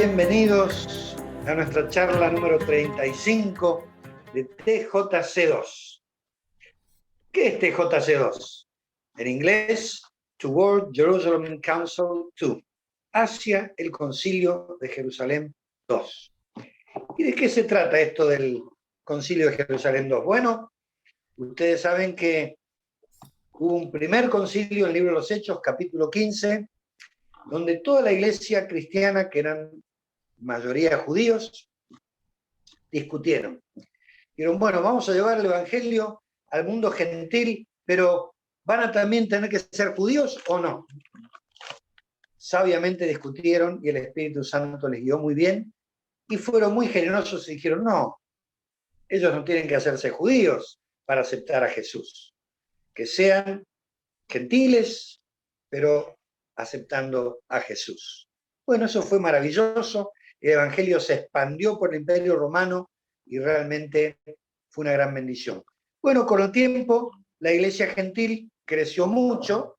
bienvenidos a nuestra charla número 35 de TJC2. ¿Qué es TJC2? En inglés, Toward Jerusalem Council II, hacia el Concilio de Jerusalén II. ¿Y de qué se trata esto del Concilio de Jerusalén II? Bueno, ustedes saben que hubo un primer concilio en el libro de los Hechos, capítulo 15, donde toda la iglesia cristiana, que eran mayoría judíos, discutieron. Dijeron, bueno, vamos a llevar el evangelio al mundo gentil, pero ¿van a también tener que ser judíos o no? Sabiamente discutieron y el Espíritu Santo les guió muy bien y fueron muy generosos y dijeron, no, ellos no tienen que hacerse judíos para aceptar a Jesús. Que sean gentiles, pero aceptando a Jesús. Bueno, eso fue maravilloso. El evangelio se expandió por el Imperio Romano y realmente fue una gran bendición. Bueno, con el tiempo, la iglesia gentil creció mucho,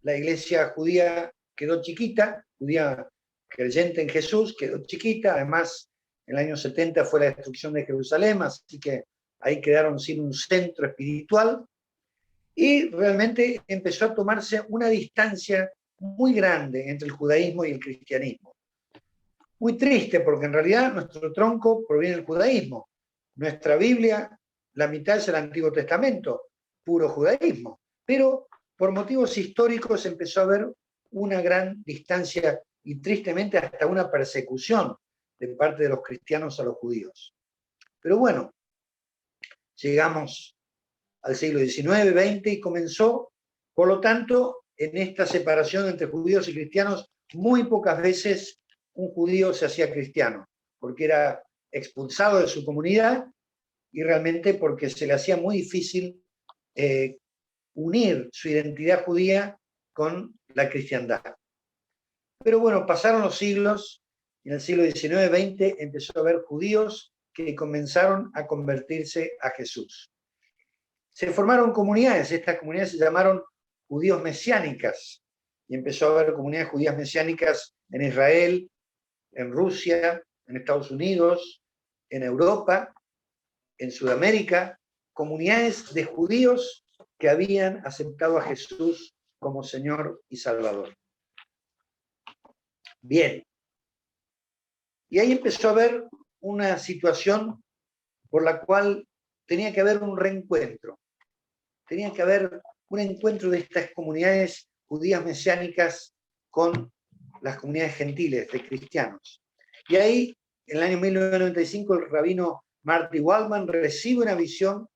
la iglesia judía quedó chiquita, judía creyente en Jesús quedó chiquita, además en el año 70 fue la destrucción de Jerusalén, así que ahí quedaron sin un centro espiritual, y realmente empezó a tomarse una distancia muy grande entre el judaísmo y el cristianismo. Muy triste, porque en realidad nuestro tronco proviene del judaísmo. Nuestra Biblia, la mitad es el Antiguo Testamento, puro judaísmo. Pero por motivos históricos empezó a haber una gran distancia y tristemente hasta una persecución de parte de los cristianos a los judíos. Pero bueno, llegamos al siglo XIX, XX y comenzó, por lo tanto, en esta separación entre judíos y cristianos, muy pocas veces un judío se hacía cristiano, porque era expulsado de su comunidad y realmente porque se le hacía muy difícil unir su identidad judía con la cristiandad. Pero bueno, pasaron los siglos, y en el siglo XIX, XX empezó a haber judíos que comenzaron a convertirse a Jesús. Se formaron comunidades, estas comunidades se llamaron judíos mesiánicas, y empezó a haber comunidades judías mesiánicas en Israel, en Rusia, en Estados Unidos, en Europa, en Sudamérica, comunidades de judíos que habían aceptado a Jesús como Señor y Salvador. Bien, y ahí empezó a haber una situación por la cual tenía que haber un reencuentro. Tenía que haber un encuentro de estas comunidades judías mesiánicas con las comunidades gentiles de cristianos. Y ahí, en el año 1995, el rabino Marty Waldman recibe una visión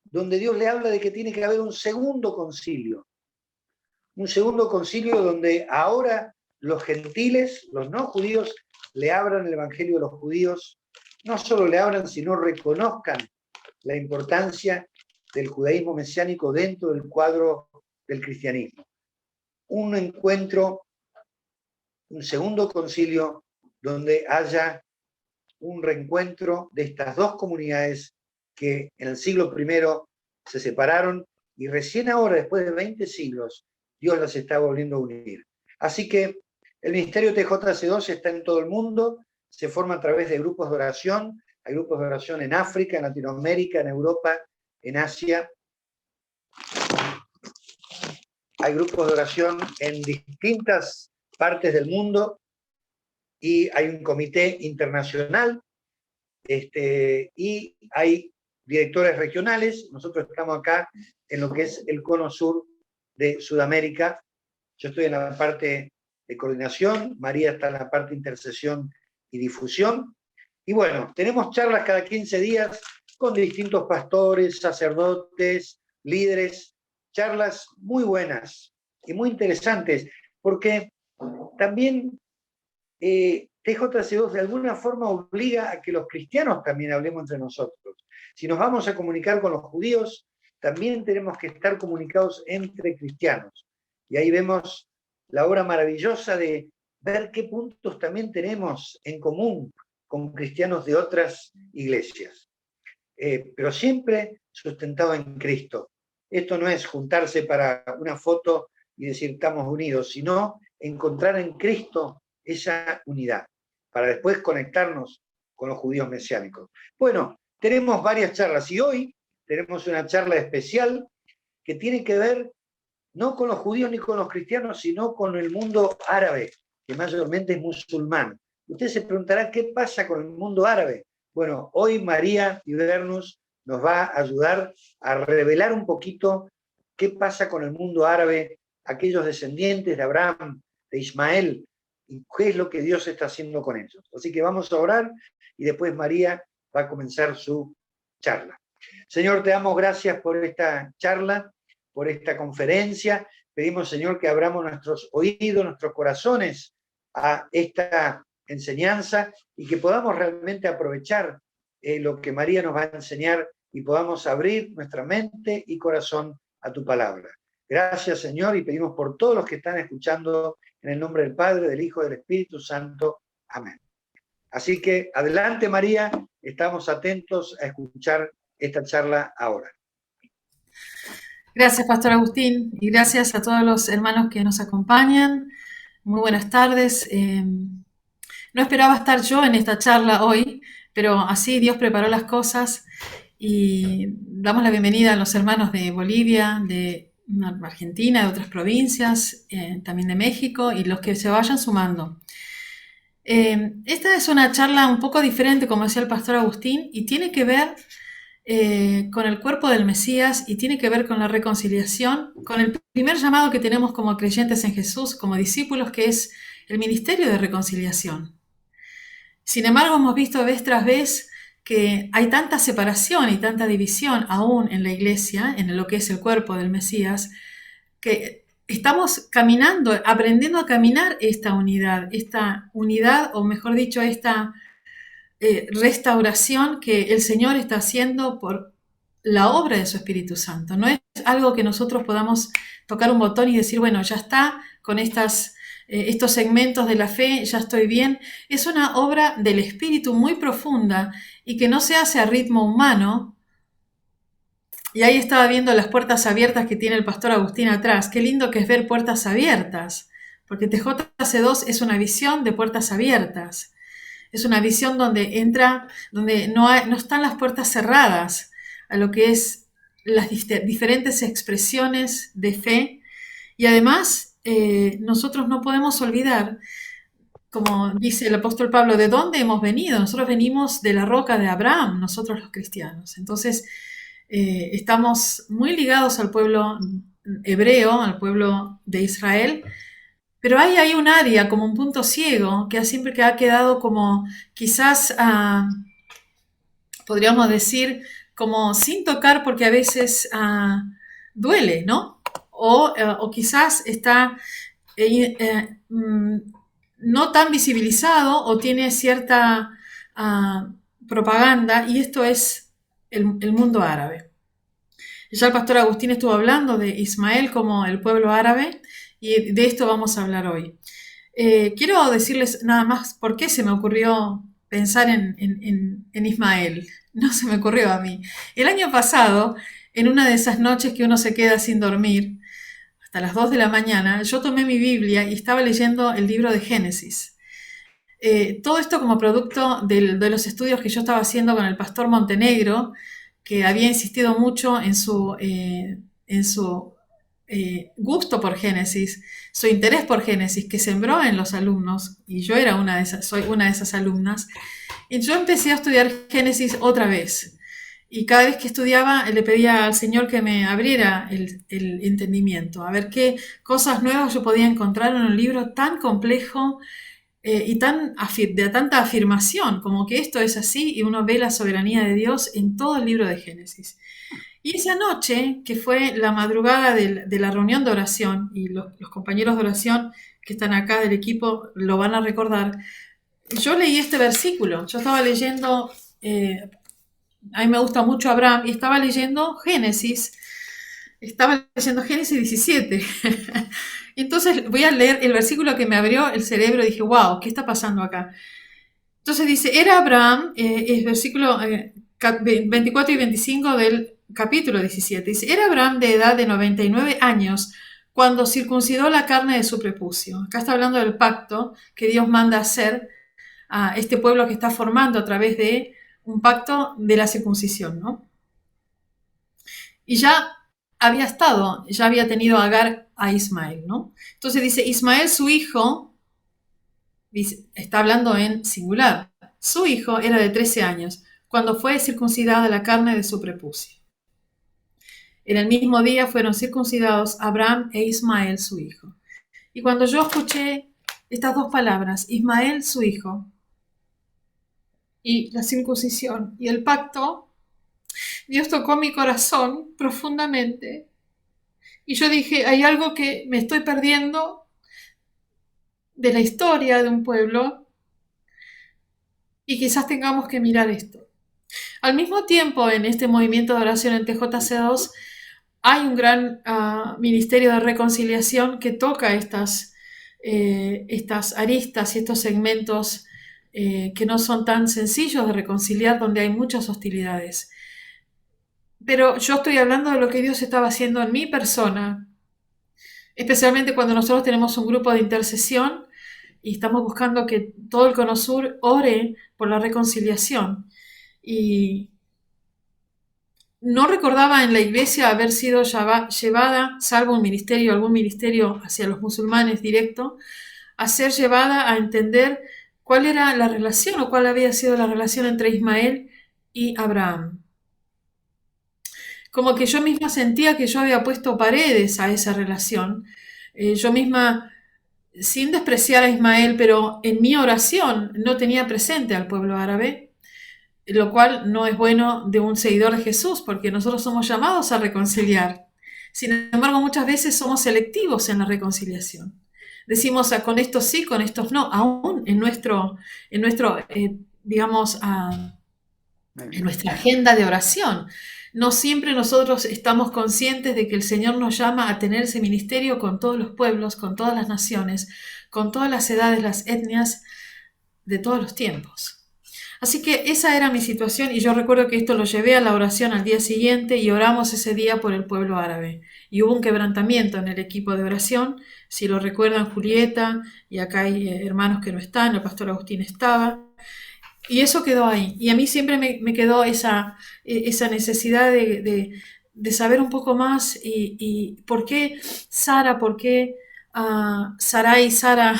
donde Dios le habla de que tiene que haber un segundo concilio donde ahora los gentiles, los no judíos, le abran el evangelio a los judíos, no solo le abran, sino reconozcan la importancia del judaísmo mesiánico dentro del cuadro del cristianismo. Un encuentro, un segundo concilio, donde haya un reencuentro de estas dos comunidades que en el siglo I se separaron y recién ahora, después de 20 siglos, Dios las está volviendo a unir. Así que el Ministerio TJC2 está en todo el mundo, se forma a través de grupos de oración, hay grupos de oración en África, en Latinoamérica, en Europa, en Asia. Hay grupos de oración en distintas partes del mundo y hay un comité internacional y hay directores regionales. Nosotros estamos acá en lo que es el cono sur de Sudamérica. Yo estoy en la parte de coordinación, María está en la parte de intercesión y difusión. Y bueno, tenemos charlas cada 15 días con distintos pastores, sacerdotes, líderes, charlas muy buenas y muy interesantes, porque también TJC2 de alguna forma obliga a que los cristianos también hablemos entre nosotros. Si nos vamos a comunicar con los judíos, también tenemos que estar comunicados entre cristianos. Y ahí vemos la obra maravillosa de ver qué puntos también tenemos en común con cristianos de otras iglesias. Pero siempre sustentado en Cristo. Esto no es juntarse para una foto y decir estamos unidos, sino encontrar en Cristo esa unidad, para después conectarnos con los judíos mesiánicos. Bueno, tenemos varias charlas y hoy tenemos una charla especial que tiene que ver no con los judíos ni con los cristianos, sino con el mundo árabe, que mayormente es musulmán. Usted se preguntará, ¿qué pasa con el mundo árabe? Bueno, hoy María Ibernus nos va a ayudar a revelar un poquito qué pasa con el mundo árabe, aquellos descendientes de Abraham, de Ismael, y qué es lo que Dios está haciendo con ellos. Así que vamos a orar y después María va a comenzar su charla. Señor, te damos gracias por esta charla, por esta conferencia. Pedimos, Señor, que abramos nuestros oídos, nuestros corazones a esta enseñanza y que podamos realmente aprovechar lo que María nos va a enseñar y podamos abrir nuestra mente y corazón a tu palabra. Gracias, Señor, y pedimos por todos los que están escuchando en el nombre del Padre, del Hijo y del Espíritu Santo. Amén. Así que adelante, María, estamos atentos a escuchar esta charla ahora. Gracias, Pastor Agustín, y gracias a todos los hermanos que nos acompañan. Muy buenas tardes. No esperaba estar yo en esta charla hoy, pero así Dios preparó las cosas y damos la bienvenida a los hermanos de Bolivia, de Argentina, de otras provincias, también de México y los que se vayan sumando. Esta es una charla un poco diferente, como decía el Pastor Agustín, y tiene que ver con el cuerpo del Mesías y tiene que ver con la reconciliación, con el primer llamado que tenemos como creyentes en Jesús, como discípulos, que es el ministerio de reconciliación. Sin embargo, hemos visto vez tras vez que hay tanta separación y tanta división aún en la iglesia, en lo que es el cuerpo del Mesías, que estamos caminando, aprendiendo a caminar esta unidad, o mejor dicho, esta restauración que el Señor está haciendo por la obra de su Espíritu Santo. No es algo que nosotros podamos tocar un botón y decir, bueno, ya está, con estos segmentos de la fe, ya estoy bien. Es una obra del Espíritu muy profunda y que no se hace a ritmo humano. Y ahí estaba viendo las puertas abiertas que tiene el Pastor Agustín atrás. Qué lindo que es ver puertas abiertas, porque TJC2 es una visión de puertas abiertas. Es una visión donde no están las puertas cerradas a lo que es las diferentes expresiones de fe. Y además, nosotros no podemos olvidar, como dice el apóstol Pablo, de dónde hemos venido. Nosotros venimos de la roca de Abraham, nosotros los cristianos. Entonces, estamos muy ligados al pueblo hebreo, al pueblo de Israel, pero hay un área, como un punto ciego, que siempre ha quedado como quizás, podríamos decir, como sin tocar porque a veces duele, ¿no? O quizás está no tan visibilizado o tiene cierta propaganda, y esto es el mundo árabe. Ya el Pastor Agustín estuvo hablando de Ismael como el pueblo árabe, y de esto vamos a hablar hoy. Quiero decirles nada más por qué se me ocurrió pensar en Ismael. No se me ocurrió a mí. El año pasado, en una de esas noches que uno se queda sin dormir, hasta las 2 de la mañana, yo tomé mi Biblia y estaba leyendo el libro de Génesis. Todo esto como producto de los estudios que yo estaba haciendo con el pastor Montenegro, que había insistido mucho en su gusto por Génesis, su interés por Génesis, que sembró en los alumnos, y yo soy una de esas alumnas, y yo empecé a estudiar Génesis otra vez. Y cada vez que estudiaba le pedía al Señor que me abriera el entendimiento, a ver qué cosas nuevas yo podía encontrar en un libro tan complejo y de tanta afirmación, como que esto es así, y uno ve la soberanía de Dios en todo el libro de Génesis. Y esa noche, que fue la madrugada de la reunión de oración, y los compañeros de oración que están acá del equipo lo van a recordar, yo leí este versículo. Yo estaba leyendo, a mí me gusta mucho Abraham, y estaba leyendo Génesis 17. Entonces voy a leer el versículo que me abrió el cerebro y dije, wow, ¿qué está pasando acá? Entonces dice, era Abraham, es versículo 24 y 25 del capítulo 17. Dice, era Abraham de edad de 99 años cuando circuncidó la carne de su prepucio. Acá está hablando del pacto que Dios manda hacer a este pueblo que está formando a través de un pacto de la circuncisión, ¿no? Y ya ya había tenido a Agar a Ismael, ¿no? Entonces dice, Ismael su hijo, está hablando en singular, su hijo era de 13 años, cuando fue circuncidada la carne de su prepucio. En el mismo día fueron circuncidados Abraham e Ismael su hijo. Y cuando yo escuché estas dos palabras, Ismael su hijo, y la circuncisión y el pacto, Dios tocó mi corazón profundamente. Y yo dije, hay algo que me estoy perdiendo de la historia de un pueblo y quizás tengamos que mirar esto. Al mismo tiempo, en este movimiento de oración en TJC2, hay un gran ministerio de reconciliación que toca estas aristas y estos segmentos que no son tan sencillos de reconciliar, donde hay muchas hostilidades. Pero yo estoy hablando de lo que Dios estaba haciendo en mi persona, especialmente cuando nosotros tenemos un grupo de intercesión y estamos buscando que todo el Cono Sur ore por la reconciliación. Y no recordaba en la iglesia haber sido llevada, salvo algún ministerio hacia los musulmanes directo, a ser llevada a entender cuál era la relación o cuál había sido la relación entre Ismael y Abraham. Como que yo misma sentía que yo había puesto paredes a esa relación. Yo misma, sin despreciar a Ismael, pero en mi oración no tenía presente al pueblo árabe, lo cual no es bueno de un seguidor de Jesús, porque nosotros somos llamados a reconciliar. Sin embargo, muchas veces somos selectivos en la reconciliación. Decimos con estos sí, con estos no, aún digamos, en nuestra agenda de oración. No siempre nosotros estamos conscientes de que el Señor nos llama a tener ese ministerio con todos los pueblos, con todas las naciones, con todas las edades, las etnias de todos los tiempos. Así que esa era mi situación y yo recuerdo que esto lo llevé a la oración al día siguiente y oramos ese día por el pueblo árabe. Y hubo un quebrantamiento en el equipo de oración. Si lo recuerdan, Julieta, y acá hay hermanos que no están, el pastor Agustín estaba. Y eso quedó ahí. Y a mí siempre me quedó esa necesidad de saber un poco más y por qué Sara, por qué Sarai, Sara,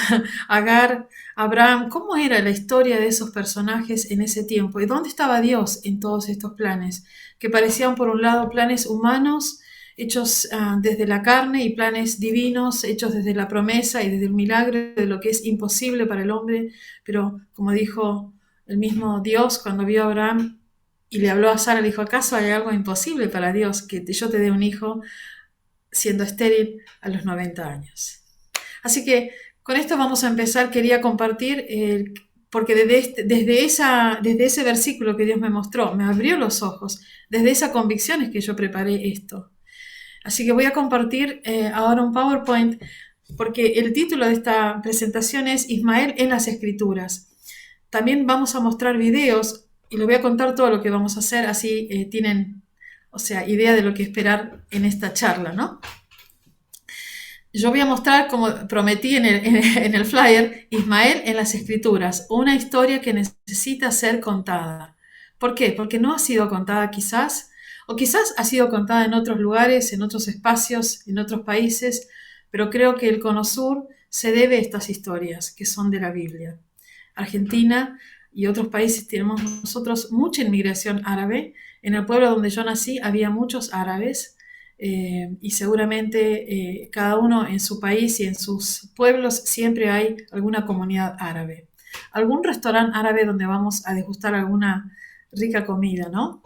Agar, Abraham, cómo era la historia de esos personajes en ese tiempo y dónde estaba Dios en todos estos planes, que parecían por un lado planes humanos hechos desde la carne y planes divinos hechos desde la promesa y desde el milagro de lo que es imposible para el hombre, pero como dijo el mismo Dios cuando vio a Abraham y le habló a Sara, le dijo, ¿acaso hay algo imposible para Dios que yo te dé un hijo siendo estéril a los 90 años? Así que con esto vamos a empezar. Quería compartir, porque desde ese versículo que Dios me mostró, me abrió los ojos, desde esa convicción es que yo preparé esto. Así que voy a compartir ahora un PowerPoint, porque el título de esta presentación es Ismael en las Escrituras. También vamos a mostrar videos y les voy a contar todo lo que vamos a hacer, así tienen, idea de lo que esperar en esta charla, ¿no? Yo voy a mostrar, como prometí en el flyer, Ismael en las Escrituras, una historia que necesita ser contada. ¿Por qué? Porque no ha sido contada quizás, o quizás ha sido contada en otros lugares, en otros espacios, en otros países, pero creo que el Cono Sur se debe a estas historias que son de la Biblia. Argentina y otros países tenemos nosotros mucha inmigración árabe. En el pueblo donde yo nací había muchos árabes. Y seguramente cada uno en su país y en sus pueblos siempre hay alguna comunidad árabe. Algún restaurante árabe donde vamos a degustar alguna rica comida, ¿no?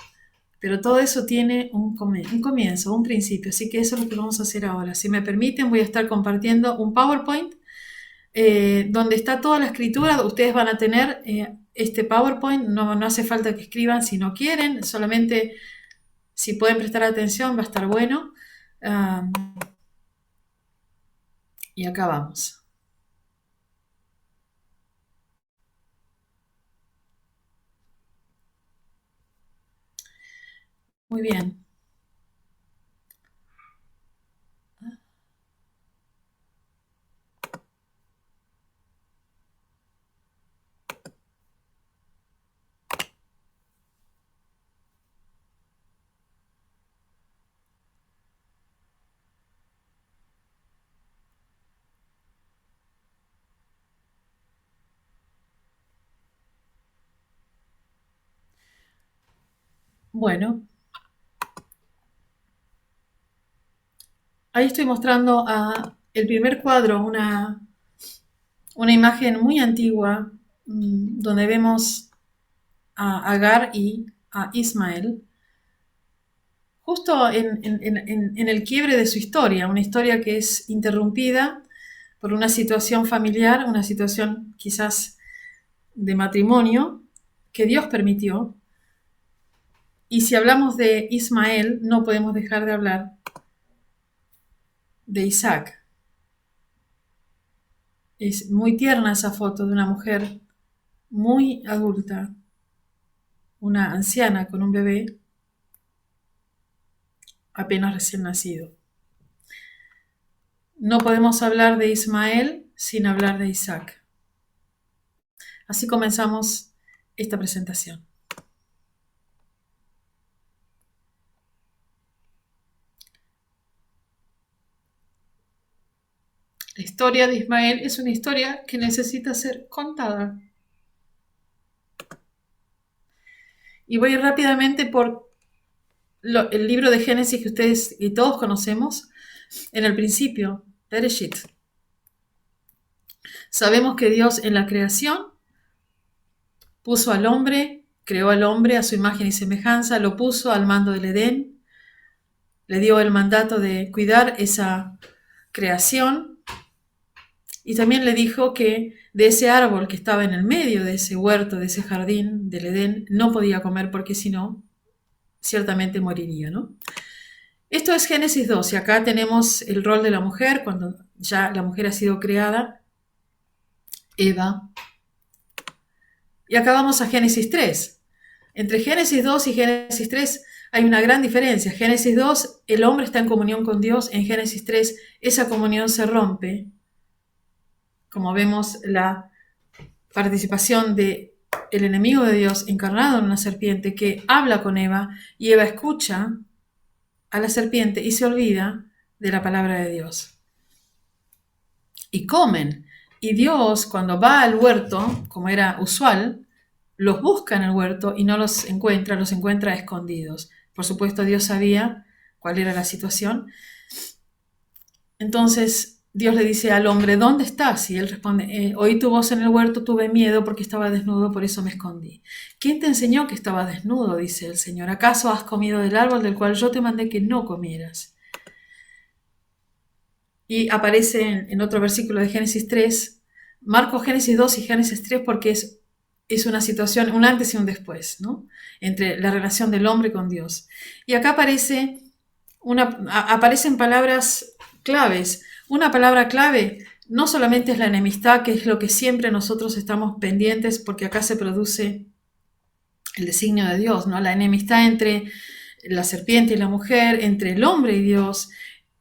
Pero todo eso tiene un comienzo, un principio. Así que eso es lo que vamos a hacer ahora. Si me permiten, voy a estar compartiendo un PowerPoint donde está toda la escritura. Ustedes van a tener este PowerPoint. No hace falta que escriban si no quieren. Solamente si pueden prestar atención va a estar bueno. Y acá vamos. Muy bien. Bueno, ahí estoy mostrando el primer cuadro, una imagen muy antigua, donde vemos a Agar y a Ismael, justo en el quiebre de su historia, una historia que es interrumpida por una situación familiar, una situación quizás de matrimonio que Dios permitió. Y si hablamos de Ismael, no podemos dejar de hablar de Isaac. Es muy tierna esa foto de una mujer muy adulta, una anciana con un bebé apenas recién nacido. No podemos hablar de Ismael sin hablar de Isaac. Así comenzamos esta presentación. La historia de Ismael es una historia que necesita ser contada. Y voy rápidamente por el libro de Génesis que ustedes y todos conocemos. En el principio, Bereshit. Sabemos que Dios en la creación puso al hombre, creó al hombre a su imagen y semejanza, lo puso al mando del Edén, le dio el mandato de cuidar esa creación y también le dijo que de ese árbol que estaba en el medio de ese huerto, de ese jardín del Edén, no podía comer porque si no, ciertamente moriría, ¿no? Esto es Génesis 2 y acá tenemos el rol de la mujer cuando ya la mujer ha sido creada, Eva. Y acá vamos a Génesis 3. Entre Génesis 2 y Génesis 3 hay una gran diferencia. Génesis 2, el hombre está en comunión con Dios. En Génesis 3, esa comunión se rompe. Como vemos, la participación del enemigo de Dios encarnado en una serpiente que habla con Eva y Eva escucha a la serpiente y se olvida de la palabra de Dios. Y comen. Y Dios, cuando va al huerto, como era usual, los busca en el huerto y no los encuentra escondidos. Por supuesto, Dios sabía cuál era la situación. Entonces, Dios le dice al hombre, ¿dónde estás? Y él responde, oí tu voz en el huerto, tuve miedo porque estaba desnudo, por eso me escondí. ¿Quién te enseñó que estaba desnudo? Dice el Señor. ¿Acaso has comido del árbol del cual yo te mandé que no comieras? Y aparece en otro versículo de Génesis 3, marco Génesis 2 y Génesis 3 porque es una situación, un antes y un después, ¿no? Entre la relación del hombre con Dios. Y acá aparecen palabras claves. Una palabra clave no solamente es la enemistad, que es lo que siempre nosotros estamos pendientes, porque acá se produce el designio de Dios, ¿no? La enemistad entre la serpiente y la mujer, entre el hombre y Dios,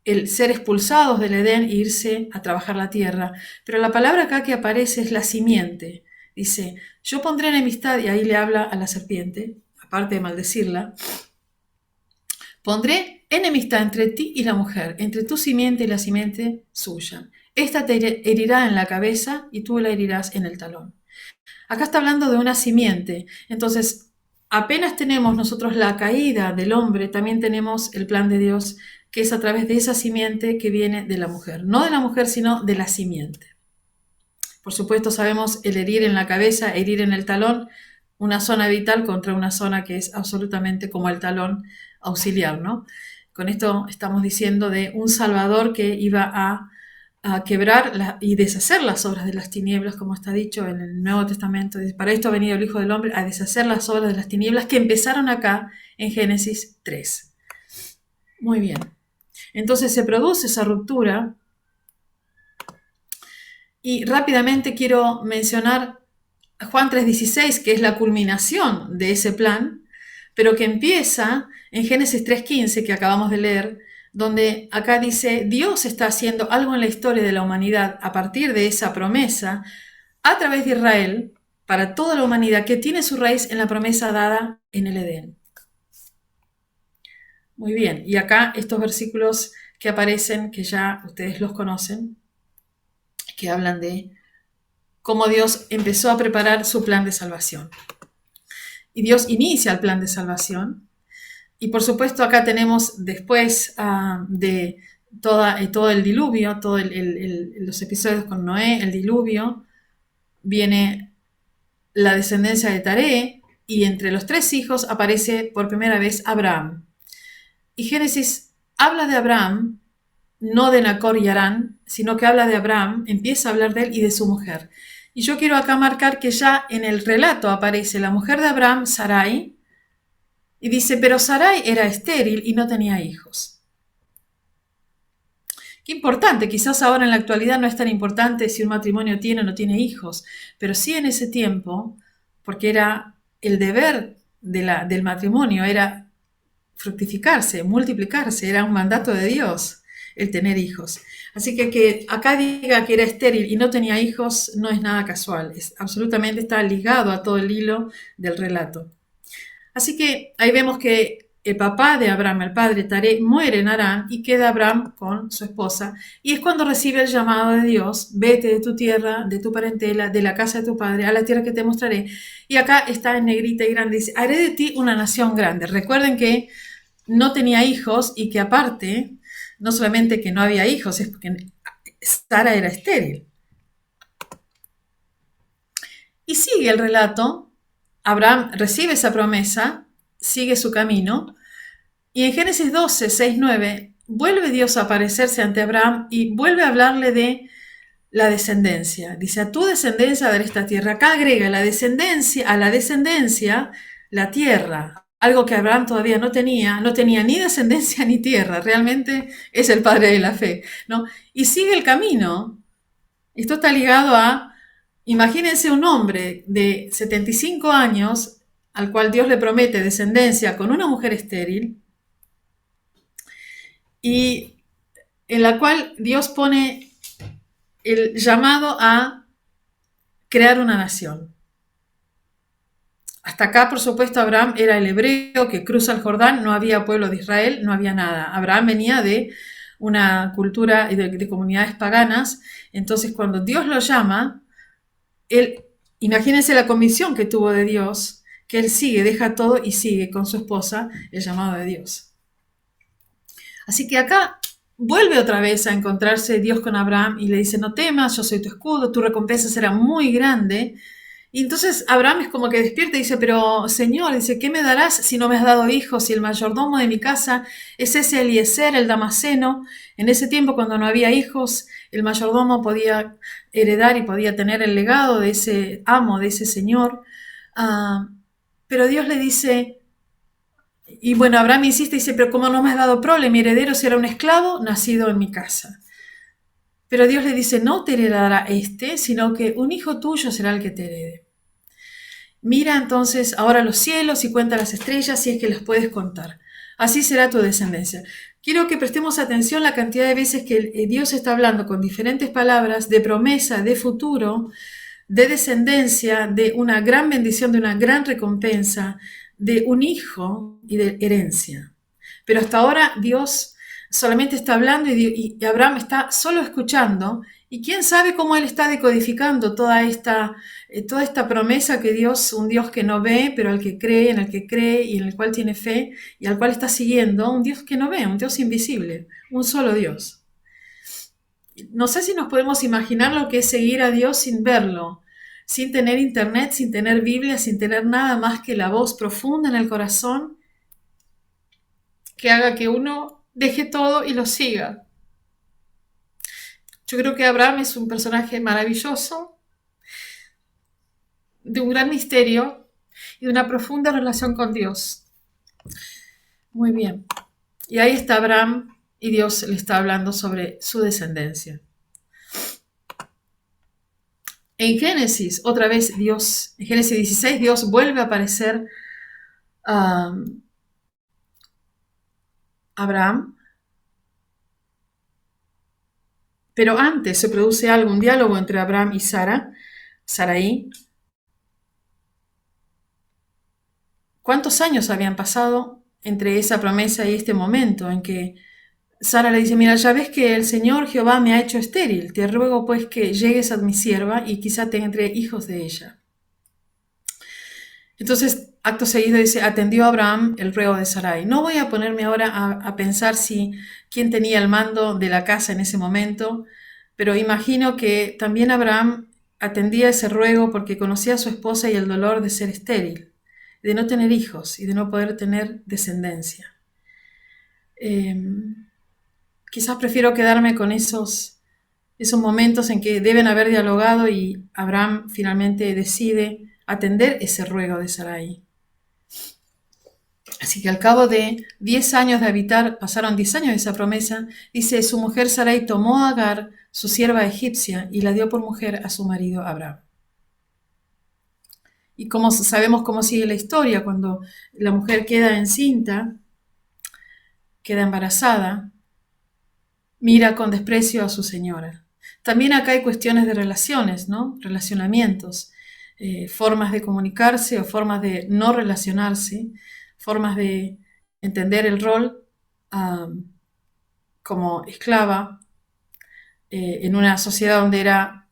el ser expulsados del Edén e irse a trabajar la tierra. Pero la palabra acá que aparece es la simiente. Dice, yo pondré enemistad, y ahí le habla a la serpiente, aparte de maldecirla, pondré enemistad entre ti y la mujer, entre tu simiente y la simiente suya. Esta te herirá en la cabeza y tú la herirás en el talón. Acá está hablando de una simiente. Entonces, apenas tenemos nosotros la caída del hombre, también tenemos el plan de Dios, que es a través de esa simiente que viene de la mujer. No de la mujer, sino de la simiente. Por supuesto, sabemos el herir en la cabeza, herir en el talón, una zona vital contra una zona que es absolutamente como el talón auxiliar, ¿no? Con esto estamos diciendo de un Salvador que iba a quebrar y deshacer las obras de las tinieblas, como está dicho en el Nuevo Testamento. Para esto ha venido el Hijo del Hombre, a deshacer las obras de las tinieblas que empezaron acá en Génesis 3. Muy bien. Entonces se produce esa ruptura y rápidamente quiero mencionar Juan 3:16, que es la culminación de ese plan, pero que empieza en Génesis 3:15, que acabamos de leer, donde acá dice, Dios está haciendo algo en la historia de la humanidad a partir de esa promesa, a través de Israel, para toda la humanidad, que tiene su raíz en la promesa dada en el Edén. Muy bien, y acá estos versículos que aparecen, que ya ustedes los conocen, que hablan de cómo Dios empezó a preparar su plan de salvación. Y Dios inicia el plan de salvación Y por supuesto acá tenemos después de todo el diluvio, todos los episodios con Noé, el diluvio, viene la descendencia de Taré, y entre los 3 hijos aparece por primera vez Abraham. Y Génesis habla de Abraham, no de Nacor y Harán, sino que habla de Abraham, empieza a hablar de él y de su mujer. Y yo quiero acá marcar que ya en el relato aparece la mujer de Abraham, Sarai, y dice, pero Sarai era estéril y no tenía hijos. Qué importante, quizás ahora en la actualidad no es tan importante si un matrimonio tiene o no tiene hijos, pero sí en ese tiempo, porque era el deber del matrimonio, era fructificarse, multiplicarse, era un mandato de Dios el tener hijos. Así que acá diga que era estéril y no tenía hijos no es nada casual, absolutamente está ligado a todo el hilo del relato. Así que ahí vemos que el papá de Abraham, el padre Taré, muere en Harán y queda Abraham con su esposa. Y es cuando recibe el llamado de Dios, vete de tu tierra, de tu parentela, de la casa de tu padre, a la tierra que te mostraré. Y acá está en negrita y grande, dice, haré de ti una nación grande. Recuerden que no tenía hijos y que aparte, no solamente que no había hijos, es porque Sara era estéril. Y sigue el relato. Abraham recibe esa promesa, sigue su camino, y en Génesis 12, 6, 9, vuelve Dios a aparecerse ante Abraham y vuelve a hablarle de la descendencia. Dice, a tu descendencia daré esta tierra. Acá agrega a la descendencia, la tierra, algo que Abraham todavía no tenía ni descendencia ni tierra, realmente es el padre de la fe, ¿no? Y sigue el camino. Esto está ligado a, imagínense un hombre de 75 años al cual Dios le promete descendencia con una mujer estéril y en la cual Dios pone el llamado a crear una nación. Hasta acá, por supuesto, Abraham era el hebreo que cruza el Jordán, no había pueblo de Israel, no había nada. Abraham venía de una cultura de comunidades paganas, entonces cuando Dios lo llama, imagínense la convicción que tuvo de Dios, que él sigue, deja todo y sigue con su esposa el llamado de Dios. Así que acá vuelve otra vez a encontrarse Dios con Abraham y le dice, no temas, yo soy tu escudo, tu recompensa será muy grande. Y entonces Abraham es como que despierta y dice, pero Señor, dice, ¿qué me darás si no me has dado hijos? Si el mayordomo de mi casa es ese Eliezer, el damaseno. En ese tiempo, cuando no había hijos, el mayordomo podía heredar y podía tener el legado de ese amo, de ese señor. Pero Dios le dice, y bueno, Abraham insiste y dice, pero ¿cómo no me has dado prole? Mi heredero será un esclavo nacido en mi casa. Pero Dios le dice, no te heredará sino que un hijo tuyo será el que te herede. Mira entonces ahora los cielos y cuenta las estrellas si es que las puedes contar. Así será tu descendencia. Quiero que prestemos atención a la cantidad de veces que Dios está hablando con diferentes palabras de promesa, de futuro, de descendencia, de una gran bendición, de una gran recompensa, de un hijo y de herencia. Pero hasta ahora Dios solamente está hablando y Abraham está solo escuchando. Y quién sabe cómo él está decodificando toda esta promesa que Dios, un Dios que no ve, pero al que cree, en el que cree y en el cual tiene fe y al cual está siguiendo, un Dios que no ve, un Dios invisible, un solo Dios. No sé si nos podemos imaginar lo que es seguir a Dios sin verlo, sin tener internet, sin tener Biblia, sin tener nada más que la voz profunda en el corazón que haga que uno deje todo y lo siga. Yo creo que Abraham es un personaje maravilloso, de un gran misterio y de una profunda relación con Dios. Muy bien. Y ahí está Abraham y Dios le está hablando sobre su descendencia. En Génesis, otra vez en Génesis 16, Dios vuelve a aparecer a Abraham. Pero antes se produce un diálogo entre Abraham y Sarai. ¿Cuántos años habían pasado entre esa promesa y este momento en que Sara le dice, mira, ya ves que el Señor Jehová me ha hecho estéril, te ruego pues que llegues a mi sierva y quizá tendré hijos de ella? Entonces, acto seguido dice, atendió a Abraham el ruego de Sarai. No voy a ponerme ahora a pensar quién tenía el mando de la casa en ese momento, pero imagino que también Abraham atendía ese ruego porque conocía a su esposa y el dolor de ser estéril, de no tener hijos y de no poder tener descendencia. Eh, Quizás prefiero quedarme con esos momentos en que deben haber dialogado y Abraham finalmente decide atender ese ruego de Sarai. Así que al cabo de 10 años de habitar, pasaron 10 años de esa promesa, dice, su mujer Sarai tomó a Agar, su sierva egipcia, y la dio por mujer a su marido Abraham. Y como sabemos cómo sigue la historia, cuando la mujer queda encinta, queda embarazada, mira con desprecio a su señora. También acá hay cuestiones de relaciones, ¿no? Relacionamientos, formas de comunicarse o formas de no relacionarse, formas de entender el rol como esclava en una sociedad donde era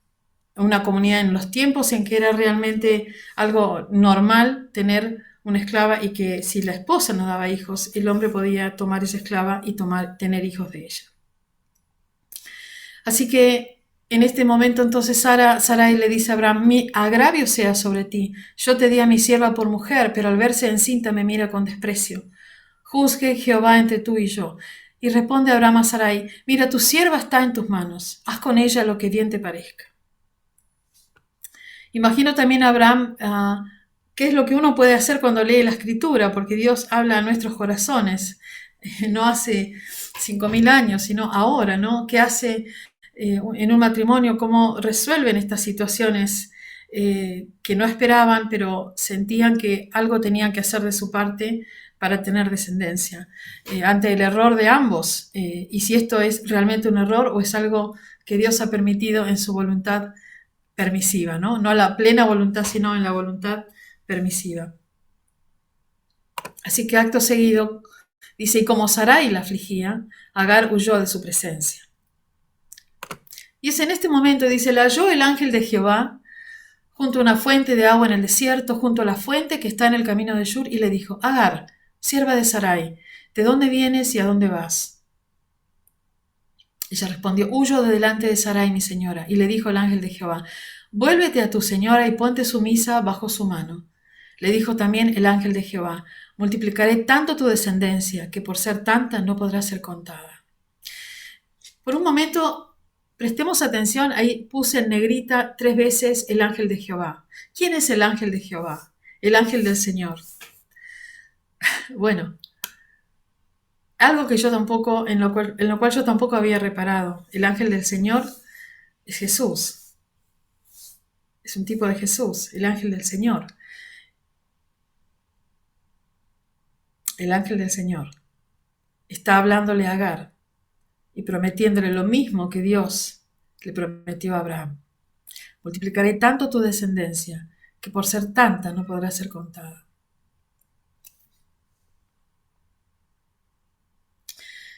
una comunidad en los tiempos en que era realmente algo normal tener una esclava y que si la esposa no daba hijos, el hombre podía tomar esa esclava y tener hijos de ella. Así que en este momento entonces Sarai le dice a Abraham, mi agravio sea sobre ti, yo te di a mi sierva por mujer, pero al verse encinta me mira con desprecio. Juzgue Jehová entre tú y yo. Y responde Abraham a Sarai, mira, tu sierva está en tus manos, haz con ella lo que bien te parezca. Imagino también a Abraham, qué es lo que uno puede hacer cuando lee la escritura, porque Dios habla a nuestros corazones, no hace 5.000 años, sino ahora, ¿no? ¿Qué hace en un matrimonio? ¿Cómo resuelven estas situaciones que no esperaban, pero sentían que algo tenían que hacer de su parte para tener descendencia, ante el error de ambos, y si esto es realmente un error o es algo que Dios ha permitido en su voluntad permisiva, ¿no? No a la plena voluntad, sino en la voluntad permisiva. Así que acto seguido, dice, y como Sarai la afligía, Agar huyó de su presencia. Y es en este momento, dice, la halló el ángel de Jehová junto a una fuente de agua en el desierto, junto a la fuente que está en el camino de Shur, y le dijo, Agar, sierva de Sarai, ¿de dónde vienes y a dónde vas? Ella respondió, huyo de delante de Sarai, mi señora. Y le dijo el ángel de Jehová, vuélvete a tu señora y ponte sumisa bajo su mano. Le dijo también el ángel de Jehová, multiplicaré tanto tu descendencia, que por ser tanta no podrá ser contada. Por un momento, prestemos atención, ahí puse en negrita 3 veces el ángel de Jehová. ¿Quién es el ángel de Jehová? El ángel del Señor. Bueno, algo que yo tampoco, en lo cual yo tampoco había reparado. El ángel del Señor es Jesús. Es un tipo de Jesús, el ángel del Señor. El ángel del Señor está hablándole a Agar y prometiéndole lo mismo que Dios le prometió a Abraham. Multiplicaré tanto tu descendencia que por ser tanta no podrá ser contada.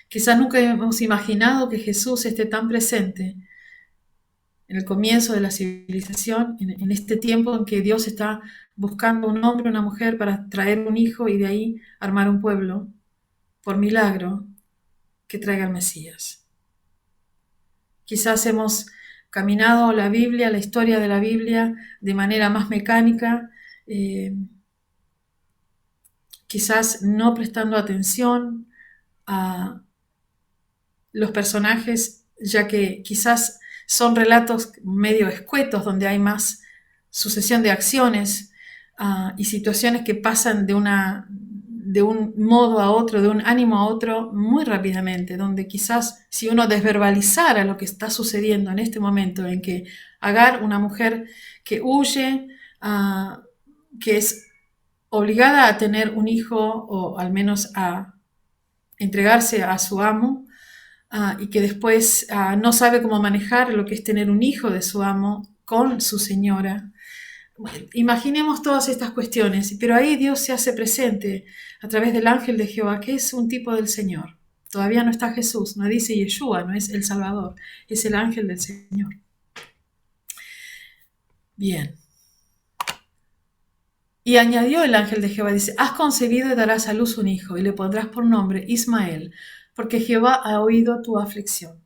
Quizás nunca hemos imaginado que Jesús esté tan presente en el comienzo de la civilización, en este tiempo en que Dios está buscando un hombre, una mujer para traer un hijo y de ahí armar un pueblo, por milagro, que traiga el Mesías. Quizás hemos caminado la Biblia, la historia de la Biblia, de manera más mecánica, quizás no prestando atención a los personajes, ya que quizás son relatos medio escuetos, donde hay más sucesión de acciones y situaciones que pasan de un modo a otro, de un ánimo a otro, muy rápidamente, donde quizás si uno desverbalizara lo que está sucediendo en este momento, en que Agar, una mujer que huye, que es obligada a tener un hijo, o al menos a entregarse a su amo, y que después no sabe cómo manejar lo que es tener un hijo de su amo con su señora. Bueno, imaginemos todas estas cuestiones, pero ahí Dios se hace presente a través del ángel de Jehová, que es un tipo del Señor. Todavía no está Jesús, no dice Yeshua, no es el Salvador, es el ángel del Señor. Bien. Y añadió el ángel de Jehová, dice, has concebido y darás a luz un hijo, y le pondrás por nombre Ismael, porque Jehová ha oído tu aflicción.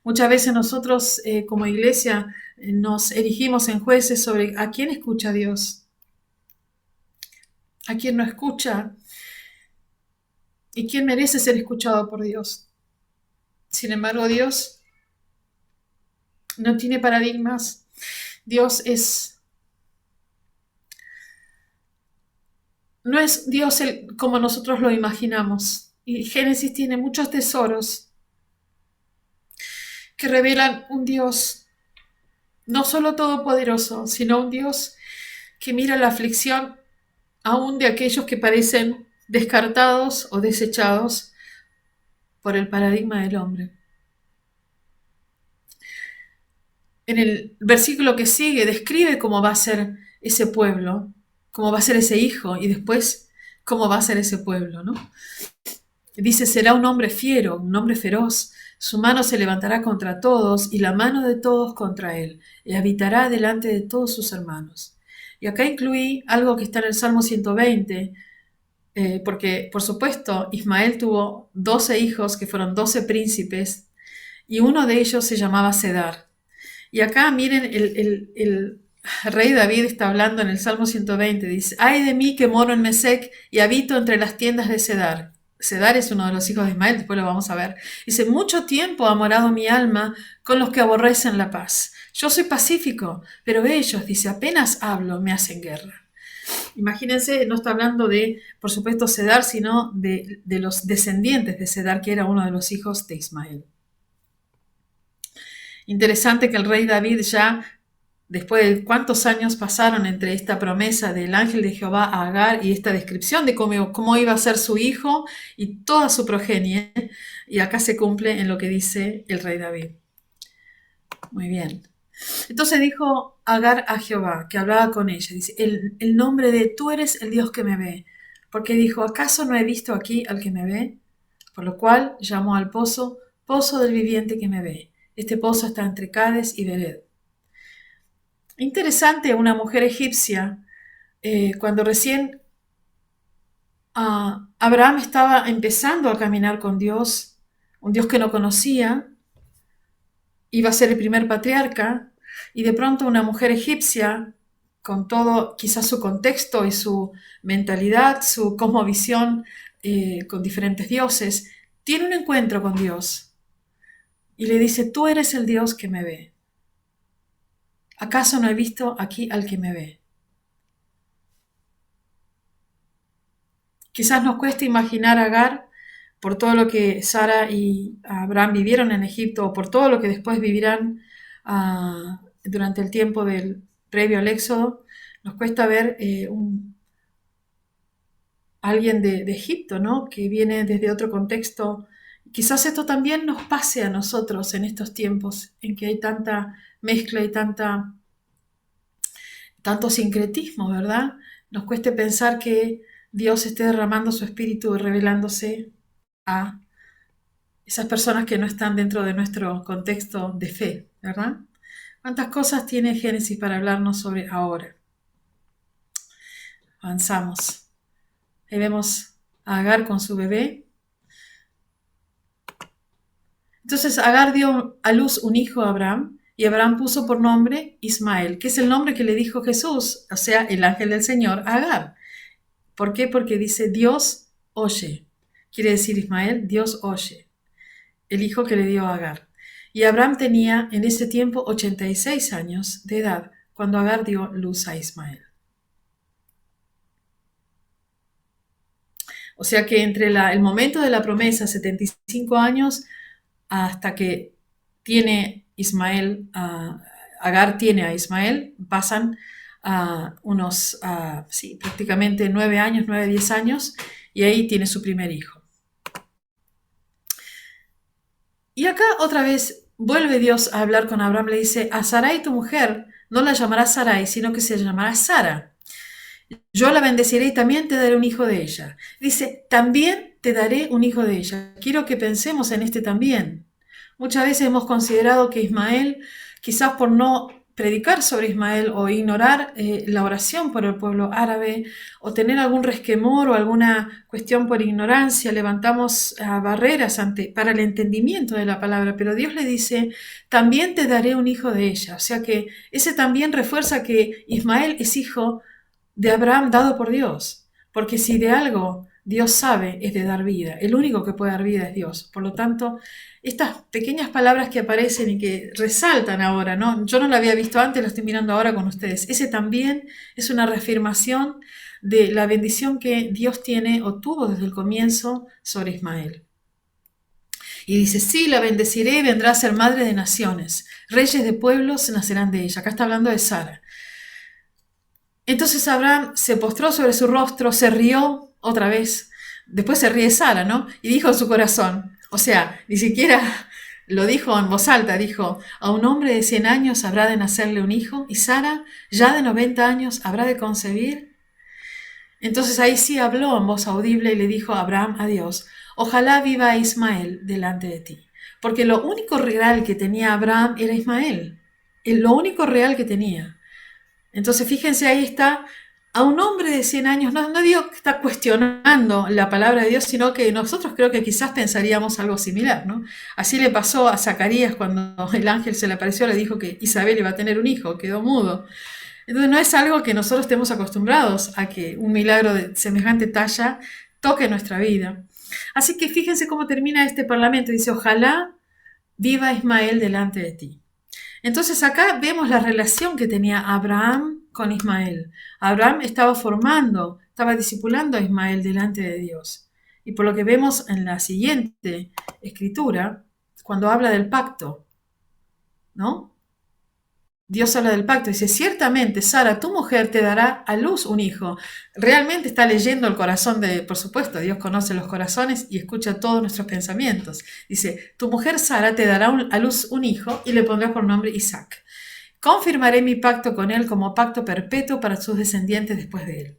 Muchas veces nosotros como iglesia nos erigimos en jueces sobre a quién escucha Dios, a quién no escucha y quién merece ser escuchado por Dios. Sin embargo, Dios no tiene paradigmas. Dios no es Dios como nosotros lo imaginamos. Y Génesis tiene muchos tesoros que revelan un Dios no solo todopoderoso, sino un Dios que mira la aflicción aún de aquellos que parecen descartados o desechados por el paradigma del hombre. En el versículo que sigue describe cómo va a ser ese pueblo, cómo va a ser ese hijo y después cómo va a ser ese pueblo, ¿no? Dice, será un hombre fiero, un hombre feroz, su mano se levantará contra todos y la mano de todos contra él, y habitará delante de todos sus hermanos. Y acá incluí algo que está en el Salmo 120, porque por supuesto Ismael tuvo 12 hijos que fueron 12 príncipes y uno de ellos se llamaba Cedar. Y acá miren, el rey David está hablando en el Salmo 120, dice, ay de mí que moro en Mesec y habito entre las tiendas de Cedar. Cedar es uno de los hijos de Ismael, después lo vamos a ver. Dice, mucho tiempo ha morado mi alma con los que aborrecen la paz. Yo soy pacífico, pero ellos, dice, apenas hablo, me hacen guerra. Imagínense, no está hablando de, por supuesto, Cedar, sino de los descendientes de Cedar, que era uno de los hijos de Ismael. Interesante que el rey David ya, después de cuántos años pasaron entre esta promesa del ángel de Jehová a Agar y esta descripción de cómo iba a ser su hijo y toda su progenie, y acá se cumple en lo que dice el rey David. Muy bien. Entonces dijo Agar a Jehová, que hablaba con ella, dice, el nombre de tú eres el Dios que me ve, porque dijo, ¿acaso no he visto aquí al que me ve? Por lo cual llamó al pozo, pozo del viviente que me ve. Este pozo está entre Cades y Bered. Interesante, una mujer egipcia, cuando recién Abraham estaba empezando a caminar con Dios, un Dios que no conocía, iba a ser el primer patriarca, y de pronto una mujer egipcia, con todo quizás su contexto y su mentalidad, su cosmovisión con diferentes dioses, tiene un encuentro con Dios y le dice, tú eres el Dios que me ve. ¿Acaso no he visto aquí al que me ve? Quizás nos cueste imaginar a Agar por todo lo que Sara y Abraham vivieron en Egipto, o por todo lo que después vivirán durante el tiempo previo al Éxodo. Nos cuesta ver alguien de Egipto, ¿no? Que viene desde otro contexto. Quizás esto también nos pase a nosotros en estos tiempos en que hay tanta mezcla y tanto sincretismo, ¿verdad? Nos cueste pensar que Dios esté derramando su espíritu y revelándose a esas personas que no están dentro de nuestro contexto de fe, ¿verdad? ¿Cuántas cosas tiene Génesis para hablarnos sobre ahora? Avanzamos. Ahí vemos a Agar con su bebé. Entonces Agar dio a luz un hijo a Abraham, y Abraham puso por nombre Ismael, que es el nombre que le dijo Jesús, o sea, el ángel del Señor, a Agar. ¿Por qué? Porque dice Dios oye. Quiere decir Ismael, Dios oye. El hijo que le dio a Agar. Y Abraham tenía en ese tiempo 86 años de edad cuando Agar dio luz a Ismael. O sea que entre el momento de la promesa, 75 años, hasta que tiene Ismael, Agar tiene a Ismael, pasan unos, prácticamente 9 años, 9, 10 años, y ahí tiene su primer hijo. Y acá otra vez vuelve Dios a hablar con Abraham, le dice, a Sarai tu mujer no la llamarás Sarai, sino que se llamará Sara. Yo la bendeciré y también te daré un hijo de ella. Dice, también te daré un hijo de ella. Quiero que pensemos en este también. Muchas veces hemos considerado que Ismael, quizás por no predicar sobre Ismael o ignorar la oración por el pueblo árabe o tener algún resquemor o alguna cuestión por ignorancia, levantamos barreras para el entendimiento de la palabra, pero Dios le dice, también te daré un hijo de ella. O sea que ese también refuerza que Ismael es hijo de Abraham dado por Dios, porque si de algo Dios sabe es de dar vida, el único que puede dar vida es Dios. Por lo tanto, estas pequeñas palabras que aparecen y que resaltan ahora, ¿no? Yo no lo había visto antes, lo estoy mirando ahora con ustedes. Ese también es una reafirmación de la bendición que Dios tiene o tuvo desde el comienzo sobre Ismael. Y dice, sí, la bendeciré, vendrá a ser madre de naciones, reyes de pueblos nacerán de ella. Acá está hablando de Sara. Entonces Abraham se postró sobre su rostro, se rió otra vez, después se ríe Sara, ¿no? Y dijo en su corazón, o sea, ni siquiera lo dijo en voz alta, dijo, a un hombre de 100 años habrá de nacerle un hijo, y Sara, ya de 90 años, habrá de concebir. Entonces ahí sí habló en voz audible y le dijo a Abraham a Dios, ojalá viva Ismael delante de ti. Porque lo único real que tenía Abraham era Ismael, lo único real que tenía. Entonces, fíjense, ahí está, a un hombre de 100 años, no digo que está cuestionando la palabra de Dios, sino que nosotros creo que quizás pensaríamos algo similar, ¿no? Así le pasó a Zacarías cuando el ángel se le apareció, le dijo que Isabel iba a tener un hijo, quedó mudo. Entonces, no es algo que nosotros estemos acostumbrados a que un milagro de semejante talla toque nuestra vida. Así que fíjense cómo termina este parlamento, dice, ojalá viva Ismael delante de ti. Entonces acá vemos la relación que tenía Abraham con Ismael. Abraham estaba formando, estaba discipulando a Ismael delante de Dios. Y por lo que vemos en la siguiente escritura, cuando habla del pacto, ¿no? Dios habla del pacto, dice, ciertamente Sara, tu mujer, te dará a luz un hijo. Realmente está leyendo el corazón por supuesto, Dios conoce los corazones y escucha todos nuestros pensamientos. Dice, tu mujer Sara te dará a luz un hijo y le pondrás por nombre Isaac. Confirmaré mi pacto con él como pacto perpetuo para sus descendientes después de él.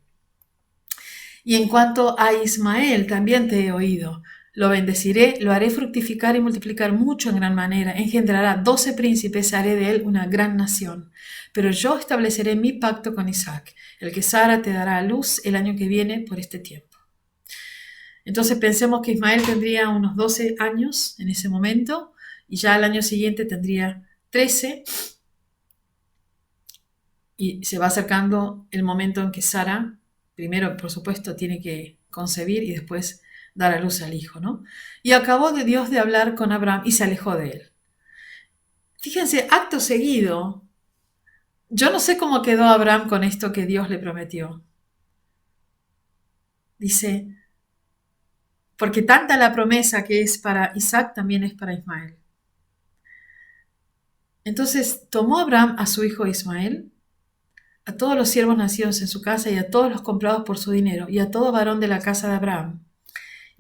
Y en cuanto a Ismael, también te he oído. Lo bendeciré, lo haré fructificar y multiplicar mucho en gran manera. Engendrará 12 príncipes, haré de él una gran nación. Pero yo estableceré mi pacto con Isaac, el que Sara te dará a luz el año que viene por este tiempo. Entonces pensemos que Ismael tendría unos 12 años en ese momento y ya al año siguiente tendría 13 y se va acercando el momento en que Sara, primero por supuesto tiene que concebir y después dar a luz al hijo, ¿no? Y acabó de Dios de hablar con Abraham y se alejó de él. Fíjense, acto seguido, yo no sé cómo quedó Abraham con esto que Dios le prometió. Dice, porque tanta la promesa que es para Isaac también es para Ismael. Entonces tomó Abraham a su hijo Ismael, a todos los siervos nacidos en su casa y a todos los comprados por su dinero, y a todo varón de la casa de Abraham,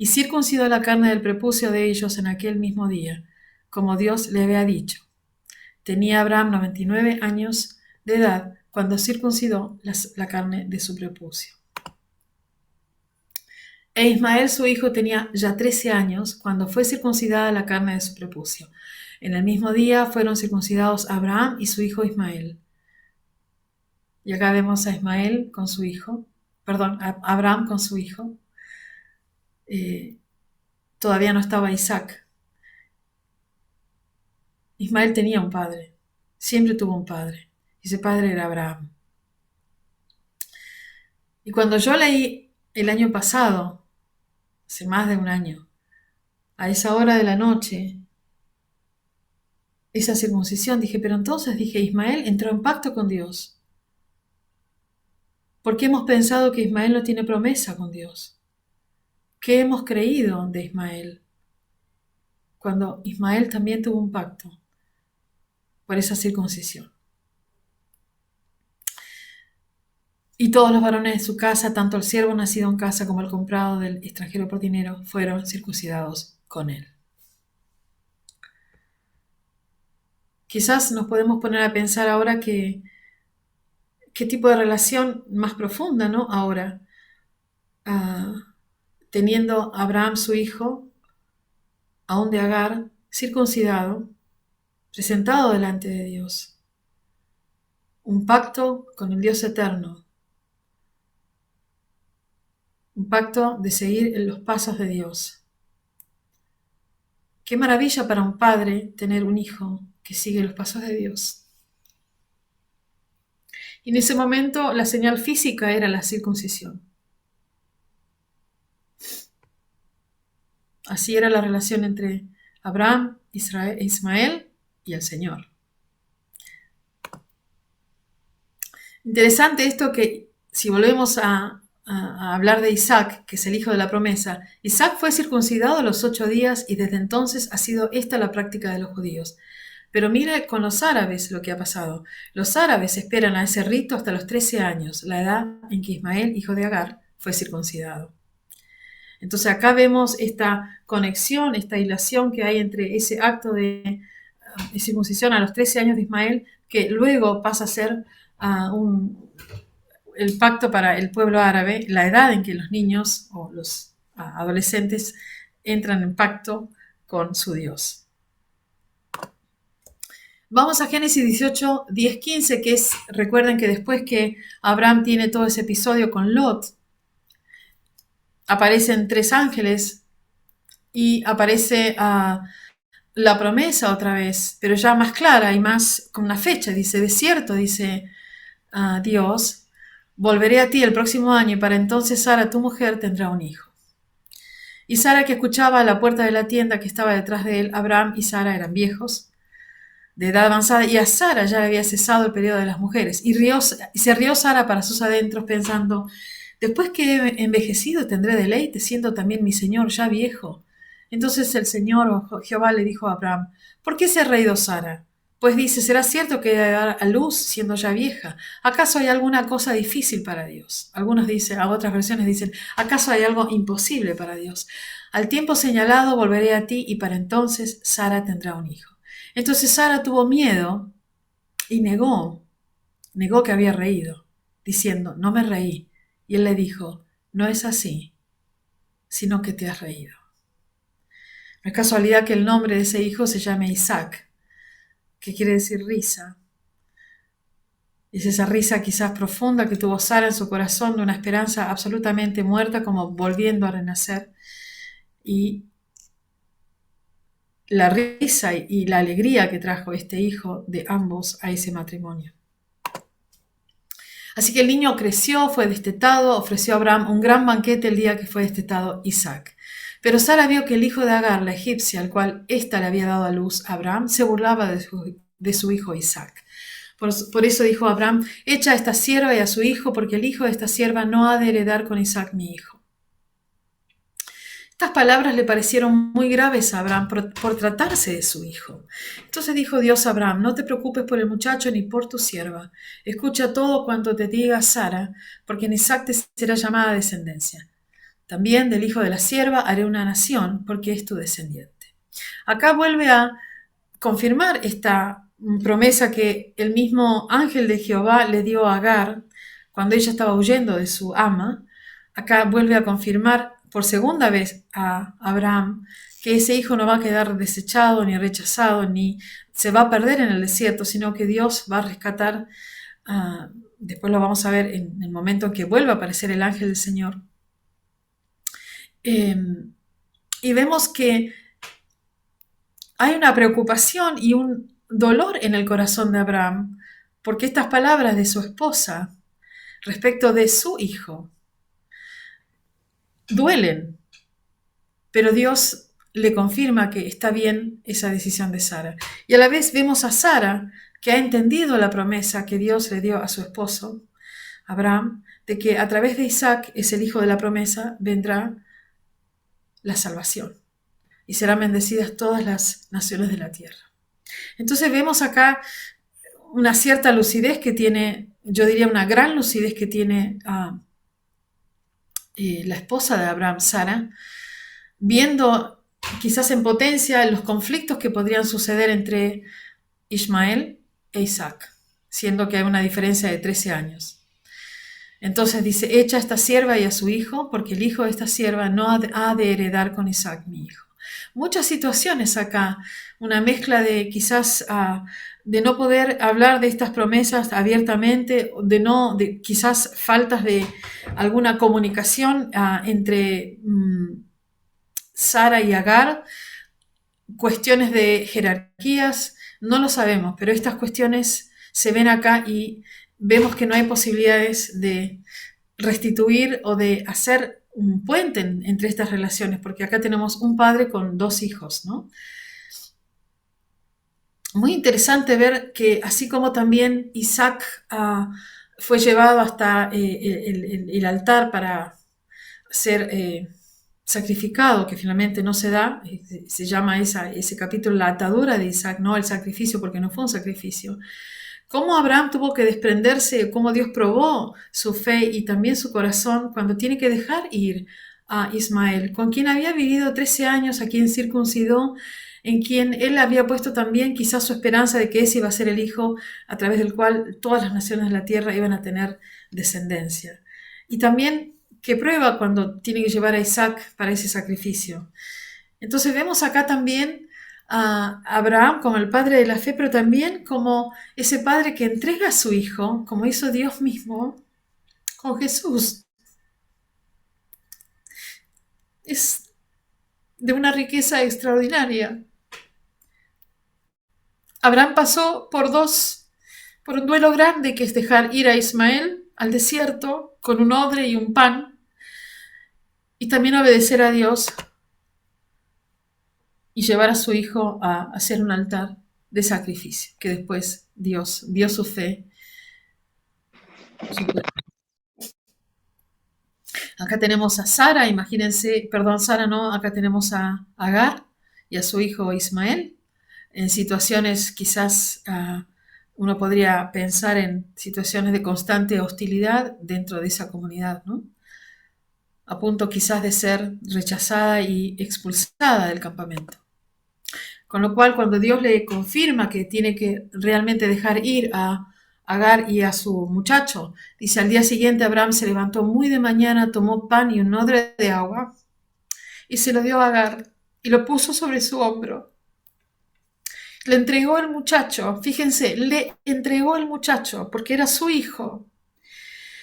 y circuncidó la carne del prepucio de ellos en aquel mismo día, como Dios le había dicho. Tenía Abraham 99 años de edad cuando circuncidó la carne de su prepucio. E Ismael su hijo tenía ya 13 años cuando fue circuncidada la carne de su prepucio. En el mismo día fueron circuncidados Abraham y su hijo Ismael. Y acá vemos a Ismael con su hijo, perdón, a Abraham con su hijo. Todavía no estaba Isaac. Ismael tenía un padre, siempre tuvo un padre, y ese padre era Abraham. Y cuando yo leí el año pasado, hace más de un año, a esa hora de la noche, esa circuncisión, dije, pero entonces dije, Ismael entró en pacto con Dios. ¿Por qué hemos pensado que Ismael no tiene promesa con Dios? ¿Qué hemos creído de Ismael? Cuando Ismael también tuvo un pacto por esa circuncisión. Y todos los varones de su casa, tanto el siervo nacido en casa como el comprado del extranjero por dinero, fueron circuncidados con él. Quizás nos podemos poner a pensar ahora qué tipo de relación más profunda, ¿no? Ahora, teniendo Abraham su hijo, aún de Agar, circuncidado, presentado delante de Dios. un pacto con el Dios eterno, un pacto de seguir en los pasos de Dios. Qué maravilla para un padre tener un hijo que sigue los pasos de Dios. Y en ese momento la señal física era la circuncisión. Así era la relación entre Abraham, Ismael y el Señor. Interesante esto que si volvemos a hablar de Isaac, que es el hijo de la promesa, Isaac fue circuncidado a los 8 días y desde entonces ha sido esta la práctica de los judíos. Pero mire con los árabes lo que ha pasado. Los árabes esperan a ese rito hasta los 13 años, la edad en que Ismael, hijo de Agar, fue circuncidado. Entonces acá vemos esta conexión, esta hilación que hay entre ese acto de circuncisión a los 13 años de Ismael, que luego pasa a ser el pacto para el pueblo árabe, la edad en que los niños o los adolescentes entran en pacto con su Dios. Vamos a Génesis 18, 10, 15, que es, recuerden que después que Abraham tiene todo ese episodio con Lot, aparecen 3 ángeles y aparece la promesa otra vez, pero ya más clara y más con una fecha. Dice, de cierto, dice Dios, volveré a ti el próximo año y para entonces Sara, tu mujer, tendrá un hijo. Y Sara, que escuchaba a la puerta de la tienda que estaba detrás de él, Abraham y Sara eran viejos, de edad avanzada, y a Sara ya le había cesado el periodo de las mujeres. Y se rió Sara para sus adentros, pensando, después que he envejecido tendré deleite, siendo también mi señor ya viejo. Entonces el Señor, Jehová, le dijo a Abraham, ¿por qué se ha reído Sara? Pues dice, ¿será cierto que he de dar a luz siendo ya vieja? ¿Acaso hay alguna cosa difícil para Dios? Algunos dicen, a otras versiones dicen, ¿acaso hay algo imposible para Dios? Al tiempo señalado volveré a ti y para entonces Sara tendrá un hijo. Entonces Sara tuvo miedo y negó que había reído, diciendo, no me reí. Y él le dijo, no es así, sino que te has reído. No es casualidad que el nombre de ese hijo se llame Isaac, que quiere decir risa. Es esa risa quizás profunda que tuvo Sara en su corazón de una esperanza absolutamente muerta, como volviendo a renacer. Y la risa y la alegría que trajo este hijo de ambos a ese matrimonio. Así que el niño creció, fue destetado, ofreció a Abraham un gran banquete el día que fue destetado Isaac. Pero Sara vio que el hijo de Agar, la egipcia, al cual ésta le había dado a luz a Abraham, se burlaba de su hijo Isaac. Por eso dijo Abraham, echa a esta sierva y a su hijo, porque el hijo de esta sierva no ha de heredar con Isaac mi hijo. Estas palabras le parecieron muy graves a Abraham por tratarse de su hijo. Entonces dijo Dios a Abraham, no te preocupes por el muchacho ni por tu sierva. Escucha todo cuanto te diga Sara, porque en Isaac te será llamada descendencia. También del hijo de la sierva haré una nación, porque es tu descendiente. Acá vuelve a confirmar esta promesa que el mismo ángel de Jehová le dio a Agar cuando ella estaba huyendo de su ama. Acá vuelve a confirmar por segunda vez a Abraham que ese hijo no va a quedar desechado ni rechazado ni se va a perder en el desierto, sino que Dios va a rescatar, después lo vamos a ver en el momento en que vuelva a aparecer el ángel del Señor. Y vemos que hay una preocupación y un dolor en el corazón de Abraham, porque estas palabras de su esposa respecto de su hijo duelen, pero Dios le confirma que está bien esa decisión de Sara. Y a la vez vemos a Sara, que ha entendido la promesa que Dios le dio a su esposo, Abraham, de que a través de Isaac, es el hijo de la promesa, vendrá la salvación y serán bendecidas todas las naciones de la tierra. Entonces vemos acá una cierta lucidez que tiene, yo diría una gran lucidez que tiene la esposa de Abraham, Sara, viendo quizás en potencia los conflictos que podrían suceder entre Ismael e Isaac, siendo que hay una diferencia de 13 años. Entonces dice, echa a esta sierva y a su hijo, porque el hijo de esta sierva no ha de heredar con Isaac mi hijo. Muchas situaciones acá, una mezcla de quizás de no poder hablar de estas promesas abiertamente, de quizás faltas de alguna comunicación entre Sara y Agar, cuestiones de jerarquías, no lo sabemos, pero estas cuestiones se ven acá y vemos que no hay posibilidades de restituir o de hacer un puente entre estas relaciones, porque acá tenemos un padre con dos hijos, ¿no? Muy interesante ver que así como también Isaac fue llevado hasta el altar para ser sacrificado, que finalmente no se da, se llama ese capítulo la atadura de Isaac, no el sacrificio, porque no fue un sacrificio. Cómo Abraham tuvo que desprenderse, cómo Dios probó su fe y también su corazón cuando tiene que dejar ir a Ismael, con quien había vivido 13 años, a quien circuncidó, en quien él había puesto también quizás su esperanza de que ese iba a ser el hijo a través del cual todas las naciones de la tierra iban a tener descendencia. Y también que prueba cuando tiene que llevar a Isaac para ese sacrificio. Entonces vemos acá también a Abraham como el padre de la fe, pero también como ese padre que entrega a su hijo, como hizo Dios mismo con Jesús. Es de una riqueza extraordinaria. Abraham pasó por un duelo grande, que es dejar ir a Ismael al desierto con un odre y un pan, y también obedecer a Dios y llevar a su hijo a hacer un altar de sacrificio, que después Dios vio su fe. Acá tenemos a Sara, imagínense, perdón, Sara no, acá tenemos a Agar y a su hijo Ismael, en situaciones quizás uno podría pensar en situaciones de constante hostilidad dentro de esa comunidad, ¿no? A punto quizás de ser rechazada y expulsada del campamento. Con lo cual, cuando Dios le confirma que tiene que realmente dejar ir a Agar y a su muchacho, dice, al día siguiente Abraham se levantó muy de mañana, tomó pan y un odre de agua y se lo dio a Agar y lo puso sobre su hombro. Le entregó el muchacho, fíjense, le entregó el muchacho porque era su hijo.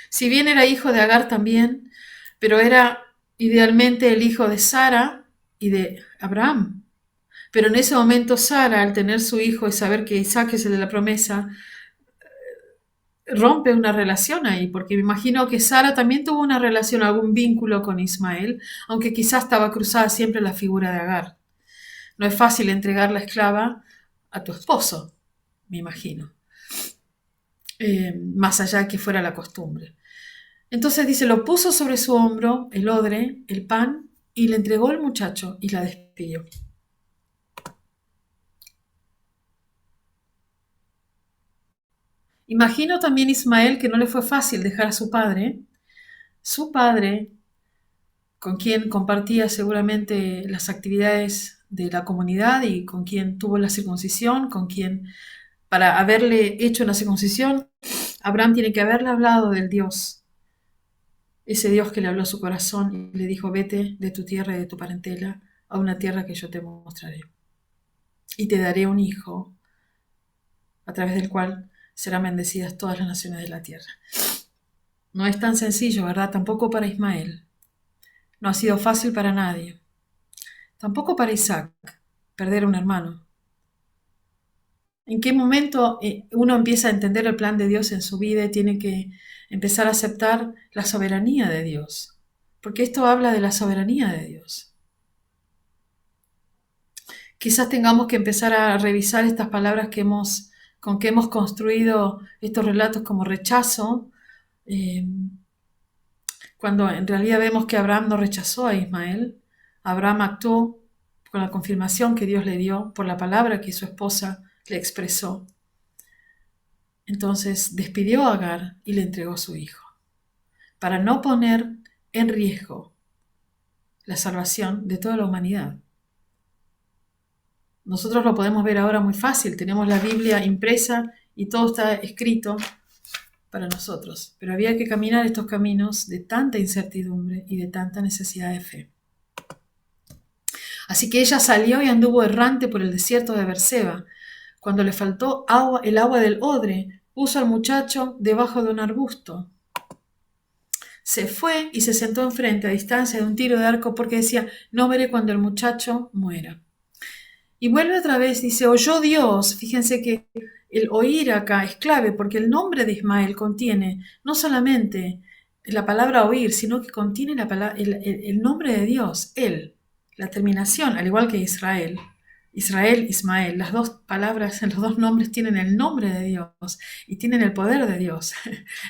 Si bien era hijo de Agar también, pero era idealmente el hijo de Sara y de Abraham. Pero en ese momento Sara, al tener su hijo y saber que Isaac es el de la promesa, rompe una relación ahí, porque me imagino que Sara también tuvo una relación, algún vínculo con Ismael, aunque quizás estaba cruzada siempre la figura de Agar. No es fácil entregar la esclava a tu esposo, me imagino, más allá de que fuera la costumbre. Entonces dice, lo puso sobre su hombro, el odre, el pan, y le entregó al muchacho y la despidió. Imagino también Ismael que no le fue fácil dejar a su padre, con quien compartía seguramente las actividades de la comunidad y con quien tuvo la circuncisión, con quien, para haberle hecho una circuncisión, Abraham tiene que haberle hablado del Dios, ese Dios que le habló a su corazón y le dijo, vete de tu tierra y de tu parentela a una tierra que yo te mostraré. Y te daré un hijo, a través del cual serán bendecidas todas las naciones de la tierra. No es tan sencillo, ¿verdad? Tampoco para Ismael. No ha sido fácil para nadie. Tampoco para Isaac, perder a un hermano. ¿En qué momento uno empieza a entender el plan de Dios en su vida y tiene que empezar a aceptar la soberanía de Dios? Porque esto habla de la soberanía de Dios. Quizás tengamos que empezar a revisar estas palabras con que hemos construido estos relatos como rechazo, cuando en realidad vemos que Abraham no rechazó a Ismael. Abraham actuó con la confirmación que Dios le dio por la palabra que su esposa le expresó. Entonces despidió a Agar y le entregó a su hijo, para no poner en riesgo la salvación de toda la humanidad. Nosotros lo podemos ver ahora muy fácil, tenemos la Biblia impresa y todo está escrito para nosotros, pero había que caminar estos caminos de tanta incertidumbre y de tanta necesidad de fe. Así que ella salió y anduvo errante por el desierto de Berseba. Cuando le faltó agua, el agua del odre, puso al muchacho debajo de un arbusto. Se fue y se sentó enfrente, a distancia de un tiro de arco, porque decía, no veré cuando el muchacho muera. Y vuelve otra vez, dice, oyó Dios. Fíjense que el oír acá es clave, porque el nombre de Ismael contiene no solamente la palabra oír, sino que contiene el nombre de Dios, él, la terminación, al igual que Israel. Israel, Ismael, las dos palabras, los dos nombres tienen el nombre de Dios y tienen el poder de Dios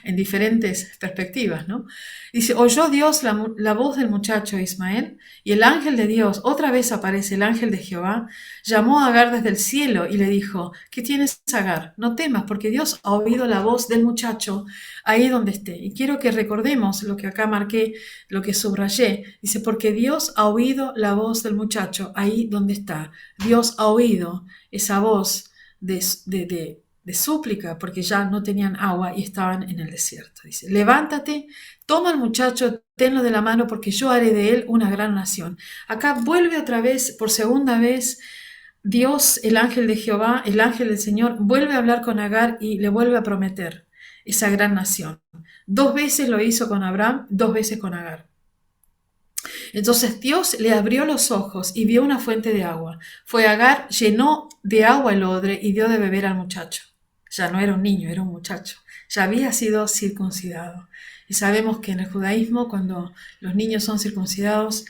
en diferentes perspectivas, ¿no? Dice, oyó Dios la voz del muchacho Ismael y el ángel de Dios, otra vez aparece el ángel de Jehová, llamó a Agar desde el cielo y le dijo, ¿qué tienes, Agar? No temas, porque Dios ha oído la voz del muchacho ahí donde esté. Y quiero que recordemos lo que acá marqué, lo que subrayé. Dice, porque Dios ha oído la voz del muchacho ahí donde está. Dios ha oído esa voz de súplica, porque ya no tenían agua y estaban en el desierto. Dice, levántate, toma al muchacho, tenlo de la mano, porque yo haré de él una gran nación. Acá vuelve otra vez, por segunda vez, Dios, el ángel de Jehová, el ángel del Señor, vuelve a hablar con Agar y le vuelve a prometer esa gran nación. 2 veces lo hizo con Abraham, 2 veces con Agar. Entonces Dios le abrió los ojos y vio una fuente de agua. Fue Agar, llenó de agua el odre y dio de beber al muchacho. Ya no era un niño, era un muchacho. Ya había sido circuncidado. Y sabemos que en el judaísmo, cuando los niños son circuncidados,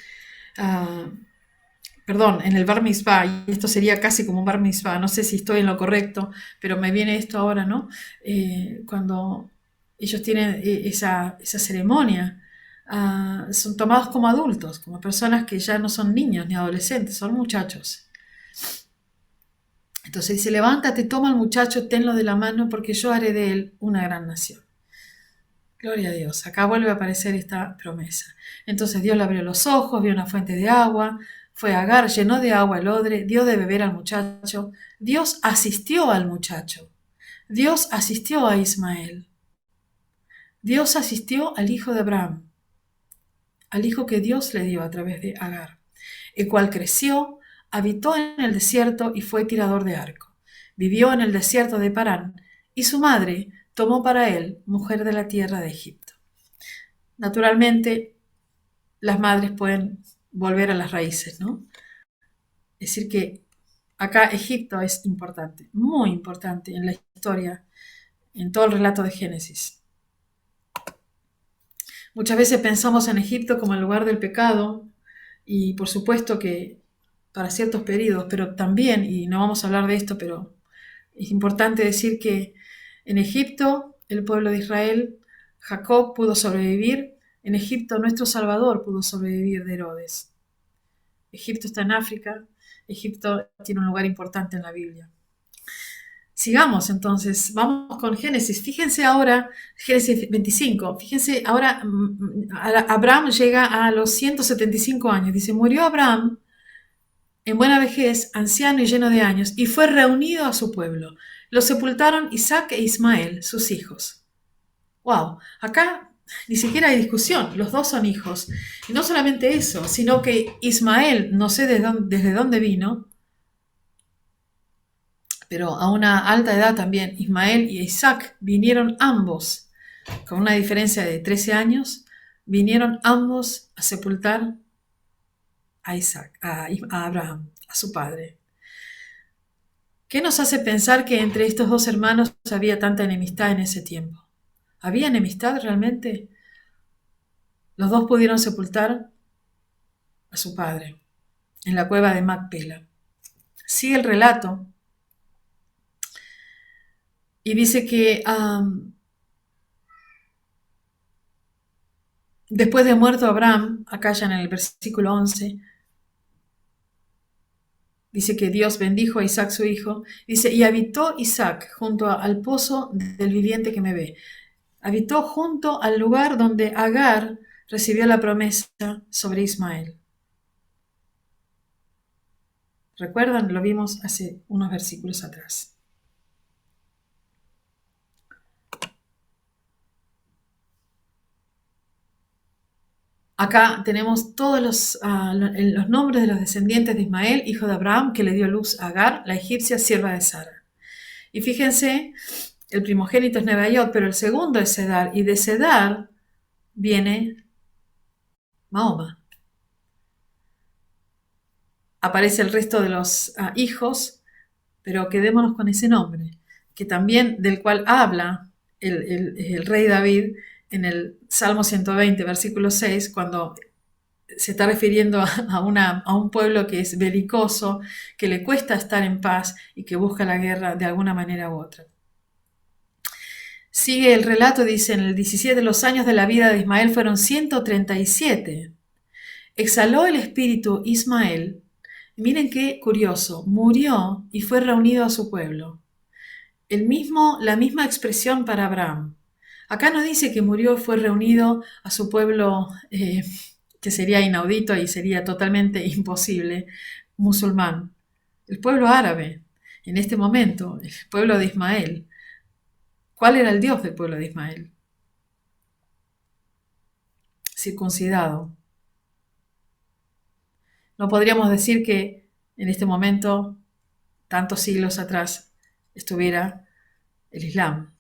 en el bar mitzvah, y esto sería casi como un bar mitzvah, no sé si estoy en lo correcto, pero me viene esto ahora, ¿no? Cuando ellos tienen esa ceremonia, son tomados como adultos, como personas que ya no son niños ni adolescentes, son muchachos. Entonces dice, levántate, toma al muchacho, tenlo de la mano, porque yo haré de él una gran nación. Gloria a Dios. Acá vuelve a aparecer esta promesa. Entonces Dios le abrió los ojos, vio una fuente de agua, fue a Agar, llenó de agua el odre, dio de beber al muchacho. Dios asistió al muchacho. Dios asistió a Ismael. Dios asistió al hijo de Abraham, al hijo que Dios le dio a través de Agar, el cual creció, habitó en el desierto y fue tirador de arco. Vivió en el desierto de Parán, y su madre tomó para él mujer de la tierra de Egipto. Naturalmente, las madres pueden volver a las raíces, ¿no? Es decir, que acá Egipto es importante, muy importante en la historia, en todo el relato de Génesis. Muchas veces pensamos en Egipto como el lugar del pecado, y por supuesto que para ciertos periodos, pero también, y no vamos a hablar de esto, pero es importante decir que en Egipto el pueblo de Israel, Jacob pudo sobrevivir, en Egipto nuestro Salvador pudo sobrevivir de Herodes. Egipto está en África, Egipto tiene un lugar importante en la Biblia. Sigamos entonces, vamos con Génesis. Fíjense ahora, Génesis 25, fíjense ahora, Abraham llega a los 175 años. Dice, murió Abraham en buena vejez, anciano y lleno de años, y fue reunido a su pueblo. Lo sepultaron Isaac e Ismael, sus hijos. Wow, acá ni siquiera hay discusión, los dos son hijos. Y no solamente eso, sino que Ismael, no sé desde dónde vino, pero a una alta edad también, Ismael y Isaac vinieron ambos, con una diferencia de 13 años, vinieron ambos a sepultar a Isaac, a Abraham, a su padre. ¿Qué nos hace pensar que entre estos dos hermanos había tanta enemistad en ese tiempo? ¿Había enemistad realmente? Los dos pudieron sepultar a su padre en la cueva de Macpela. Sigue el relato y dice que después de muerto Abraham, acá ya en el versículo 11, dice que Dios bendijo a Isaac su hijo. Dice, y habitó Isaac junto al pozo del viviente que me ve. Habitó junto al lugar donde Agar recibió la promesa sobre Ismael. ¿Recuerdan? Lo vimos hace unos versículos atrás. Acá tenemos todos los nombres de los descendientes de Ismael, hijo de Abraham, que le dio luz a Agar, la egipcia, sierva de Sara. Y fíjense, el primogénito es Nebaiot, pero el segundo es Sedar, y de Sedar viene Mahoma. Aparece el resto de los hijos, pero quedémonos con ese nombre, que también del cual habla el rey David en el Salmo 120, versículo 6, cuando se está refiriendo a un pueblo que es belicoso, que le cuesta estar en paz y que busca la guerra de alguna manera u otra. Sigue el relato, dice, en el 17 de los años de la vida de Ismael fueron 137. Exhaló el espíritu Ismael. Miren qué curioso, murió y fue reunido a su pueblo. La misma expresión para Abraham. Acá no dice que murió y fue reunido a su pueblo, que sería inaudito y sería totalmente imposible, musulmán. El pueblo árabe, en este momento, el pueblo de Ismael. ¿Cuál era el Dios del pueblo de Ismael? Circuncidado. No podríamos decir que en este momento, tantos siglos atrás, estuviera el Islam.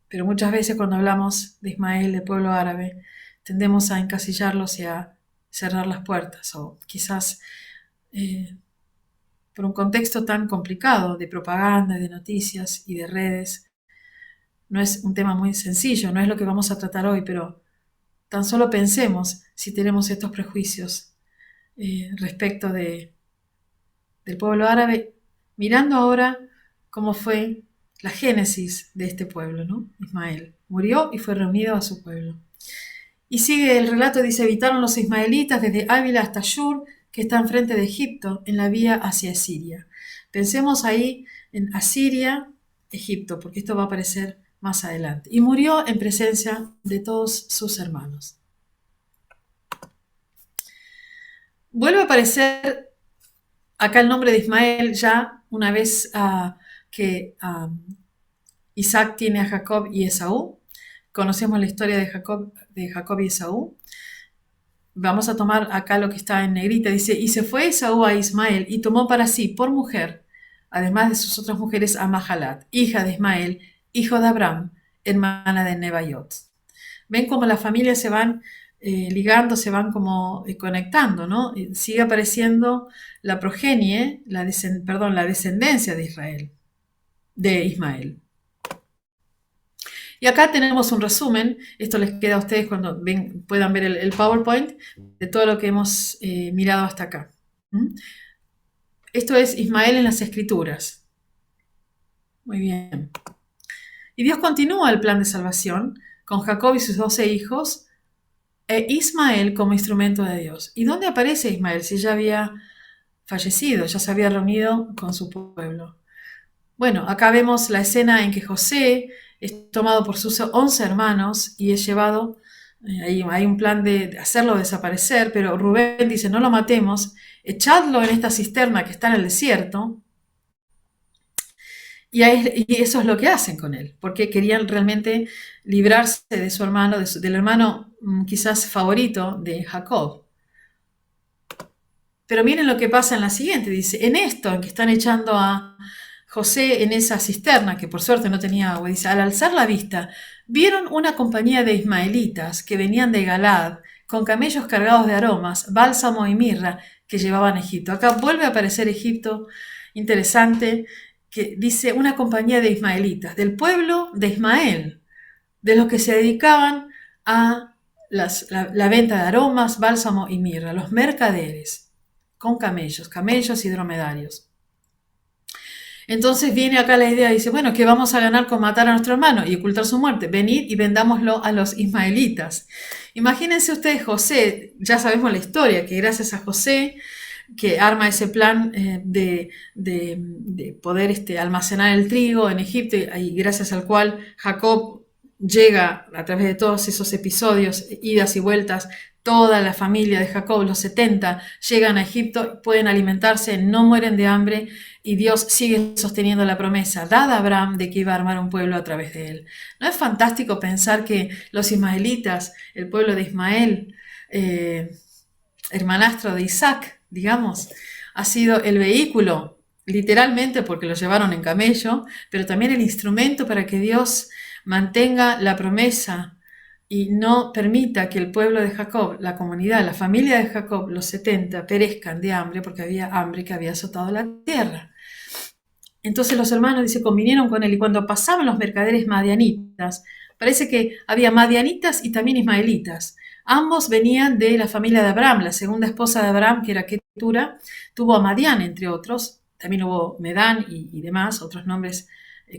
Pero muchas veces cuando hablamos de Ismael, del pueblo árabe, tendemos a encasillarlos y a cerrar las puertas, o quizás por un contexto tan complicado de propaganda, de noticias y de redes. No es un tema muy sencillo, no es lo que vamos a tratar hoy, pero tan solo pensemos si tenemos estos prejuicios respecto del pueblo árabe, mirando ahora cómo fue la génesis de este pueblo, ¿no? Ismael murió y fue reunido a su pueblo. Y sigue el relato, dice, habitaron los ismaelitas desde Ávila hasta Shur, que está enfrente de Egipto, en la vía hacia Asiria. Pensemos ahí en Asiria, Egipto, porque esto va a aparecer más adelante. Y murió en presencia de todos sus hermanos. Vuelve a aparecer acá el nombre de Ismael ya una vez que Isaac tiene a Jacob y Esaú. Conocemos la historia de Jacob y Esaú. Vamos a tomar acá lo que está en negrita. Dice, y se fue Esaú a Ismael y tomó para sí por mujer, además de sus otras mujeres, a Mahalat, hija de Ismael, hijo de Abraham, hermana de Nebaiot. Ven cómo las familias se van ligando, se van como conectando, ¿no? Sigue apareciendo la progenie, la descendencia de Israel, de Ismael. Y acá tenemos un resumen, esto les queda a ustedes cuando puedan ver el PowerPoint, de todo lo que hemos mirado hasta acá. Esto es Ismael en las Escrituras. Muy bien. Y Dios continúa el plan de salvación con Jacob y sus 12 hijos, e Ismael como instrumento de Dios. ¿Y dónde aparece Ismael? Si ya había fallecido, ya se había reunido con su pueblo. Bueno, acá vemos la escena en que José es tomado por sus 11 hermanos y es llevado, hay un plan de hacerlo desaparecer, pero Rubén dice, no lo matemos, echadlo en esta cisterna que está en el desierto, y eso es lo que hacen con él, porque querían realmente librarse de su hermano, del hermano quizás favorito de Jacob. Pero miren lo que pasa en la siguiente, dice, en esto, en que están echando a José en esa cisterna, que por suerte no tenía agua, dice, al alzar la vista, vieron una compañía de ismaelitas que venían de Galad, con camellos cargados de aromas, bálsamo y mirra, que llevaban a Egipto. Acá vuelve a aparecer Egipto, interesante, que dice una compañía de ismaelitas, del pueblo de Ismael, de los que se dedicaban a la venta de aromas, bálsamo y mirra, los mercaderes, con camellos y dromedarios. Entonces viene acá la idea, dice, bueno, ¿qué vamos a ganar con matar a nuestro hermano y ocultar su muerte? Venid y vendámoslo a los ismaelitas. Imagínense ustedes José, ya sabemos la historia, que gracias a José, que arma ese plan de poder almacenar el trigo en Egipto, y gracias al cual Jacob llega a través de todos esos episodios, idas y vueltas, toda la familia de Jacob, los 70, llegan a Egipto, pueden alimentarse, no mueren de hambre, y Dios sigue sosteniendo la promesa dada a Abraham de que iba a armar un pueblo a través de él. ¿No es fantástico pensar que los ismaelitas, el pueblo de Ismael, hermanastro de Isaac, digamos, ha sido el vehículo, literalmente porque lo llevaron en camello, pero también el instrumento para que Dios mantenga la promesa y no permita que el pueblo de Jacob, la comunidad, la familia de Jacob, los 70, perezcan de hambre porque había hambre que había azotado la tierra. Entonces los hermanos, dice, convinieron con él y cuando pasaban los mercaderes madianitas, parece que había madianitas y también ismaelitas. Ambos venían de la familia de Abraham. La segunda esposa de Abraham, que era Ketura, tuvo a Madián, entre otros. También hubo Medán y demás, otros nombres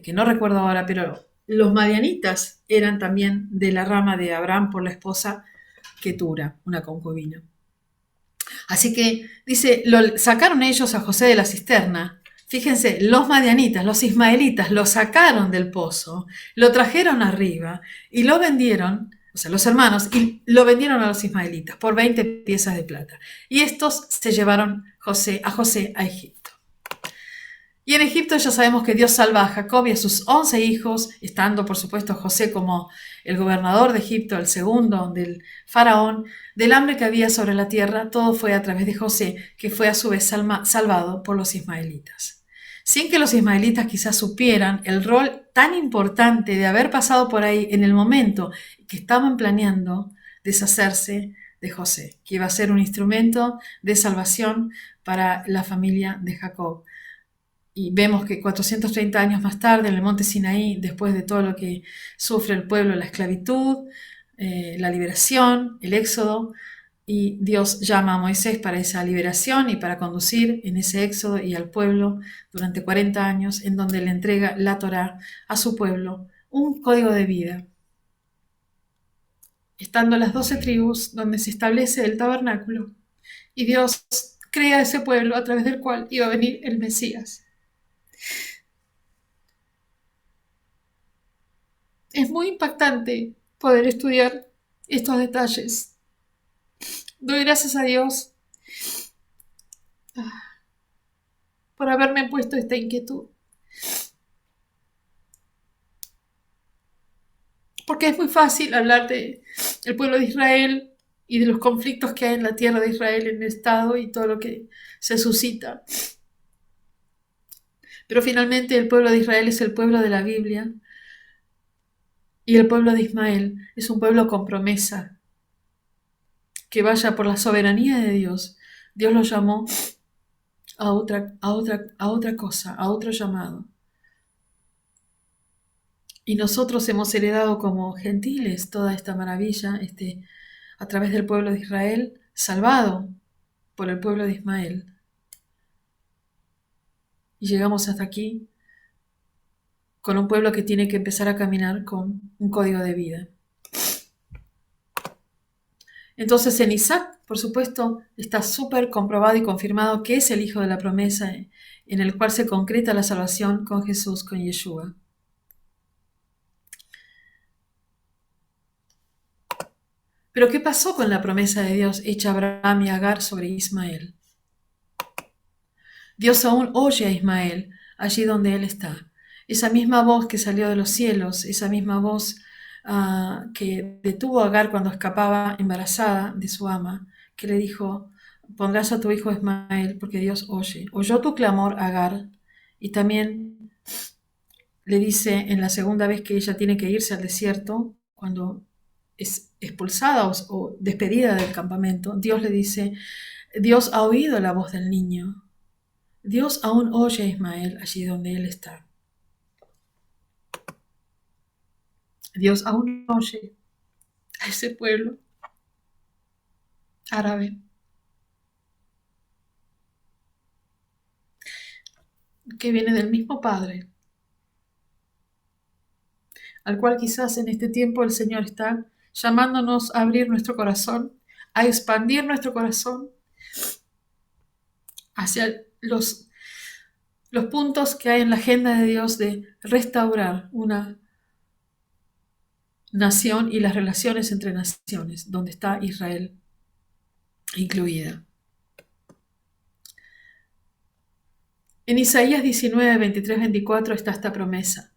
que no recuerdo ahora, pero los madianitas eran también de la rama de Abraham por la esposa Ketura, una concubina. Así que, dice, lo sacaron ellos a José de la cisterna. Fíjense, los madianitas, los ismaelitas, lo sacaron del pozo, lo trajeron arriba y lo vendieron, o sea, los hermanos, y lo vendieron a los ismaelitas por 20 piezas de plata. Y estos se llevaron a José a Egipto. Y en Egipto ya sabemos que Dios salva a Jacob y a sus 11 hijos, estando por supuesto José como el gobernador de Egipto, el segundo del faraón, del hambre que había sobre la tierra. Todo fue a través de José, que fue a su vez salvado por los ismaelitas. Sin que los ismaelitas quizás supieran el rol tan importante de haber pasado por ahí en el momento que estaban planeando deshacerse de José, que iba a ser un instrumento de salvación para la familia de Jacob. Y vemos que 430 años más tarde, en el monte Sinaí, después de todo lo que sufre el pueblo, la esclavitud, la liberación, el éxodo, y Dios llama a Moisés para esa liberación y para conducir en ese éxodo y al pueblo durante 40 años, en donde le entrega la Torá a su pueblo, un código de vida. Estando las 12 tribus donde se establece el tabernáculo, y Dios crea ese pueblo a través del cual iba a venir el Mesías. Es muy impactante poder estudiar estos detalles. Doy gracias a Dios por haberme puesto esta inquietud. Porque es muy fácil hablar del pueblo de Israel y de los conflictos que hay en la tierra de Israel, en el Estado y todo lo que se suscita. Pero finalmente el pueblo de Israel es el pueblo de la Biblia y el pueblo de Ismael es un pueblo con promesa, que vaya por la soberanía de Dios. Dios lo llamó a otra cosa, a otro llamado. Y nosotros hemos heredado como gentiles toda esta maravilla a través del pueblo de Israel, salvado por el pueblo de Ismael. Y llegamos hasta aquí con un pueblo que tiene que empezar a caminar con un código de vida. Entonces en Isaac, por supuesto, está súper comprobado y confirmado que es el hijo de la promesa en el cual se concreta la salvación con Jesús, con Yeshua. Pero ¿qué pasó con la promesa de Dios hecha a Abraham y Agar sobre Ismael? Dios aún oye a Ismael allí donde él está. Esa misma voz que salió de los cielos, esa misma voz que detuvo a Agar cuando escapaba embarazada de su ama, que le dijo, pondrás a tu hijo Ismael porque Dios oye. Oyó tu clamor, Agar, y también le dice en la segunda vez que ella tiene que irse al desierto, cuando es expulsada o despedida del campamento, Dios le dice, Dios ha oído la voz del niño. Dios aún oye a Ismael allí donde él está. Dios aún oye a ese pueblo árabe que viene del mismo Padre, al cual quizás en este tiempo el Señor está llamándonos a abrir nuestro corazón, a expandir nuestro corazón hacia los puntos que hay en la agenda de Dios de restaurar una nación y las relaciones entre naciones, donde está Israel incluida. En Isaías 19, 23, 24 está esta promesa,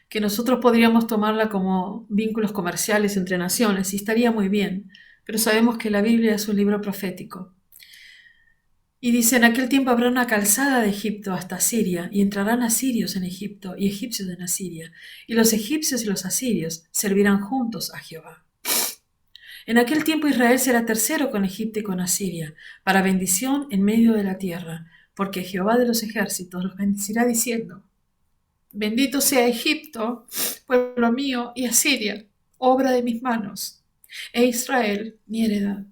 que nosotros podríamos tomarla como vínculos comerciales entre naciones, y estaría muy bien, pero sabemos que la Biblia es un libro profético. Y dice, en aquel tiempo habrá una calzada de Egipto hasta Asiria, y entrarán asirios en Egipto y egipcios en Asiria, y los egipcios y los asirios servirán juntos a Jehová. En aquel tiempo Israel será tercero con Egipto y con Asiria, para bendición en medio de la tierra, porque Jehová de los ejércitos los bendecirá diciendo, bendito sea Egipto, pueblo mío, y Asiria, obra de mis manos, e Israel, mi heredad.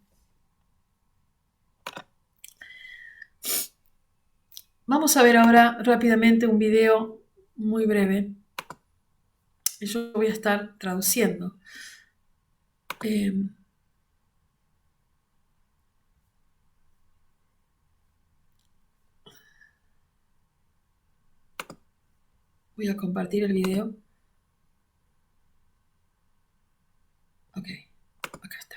Vamos a ver ahora rápidamente un video muy breve. Yo voy a estar traduciendo. Voy a compartir el video. Ok, acá está.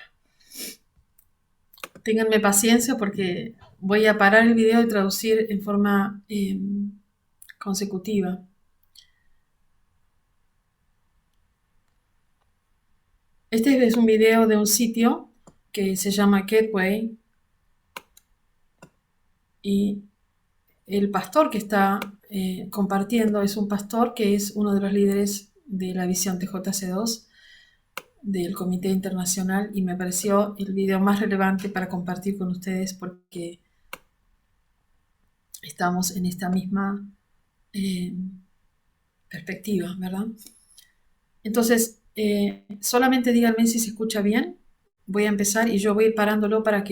Ténganme paciencia porque voy a parar el video y traducir en forma consecutiva. Este es un video de un sitio que se llama Gateway y el pastor que está compartiendo es un pastor que es uno de los líderes de la visión TJC2 del Comité Internacional y me pareció el video más relevante para compartir con ustedes porque estamos en esta misma perspectiva, ¿verdad? Entonces, solamente díganme si se escucha bien. Voy a empezar y yo voy a ir parándolo para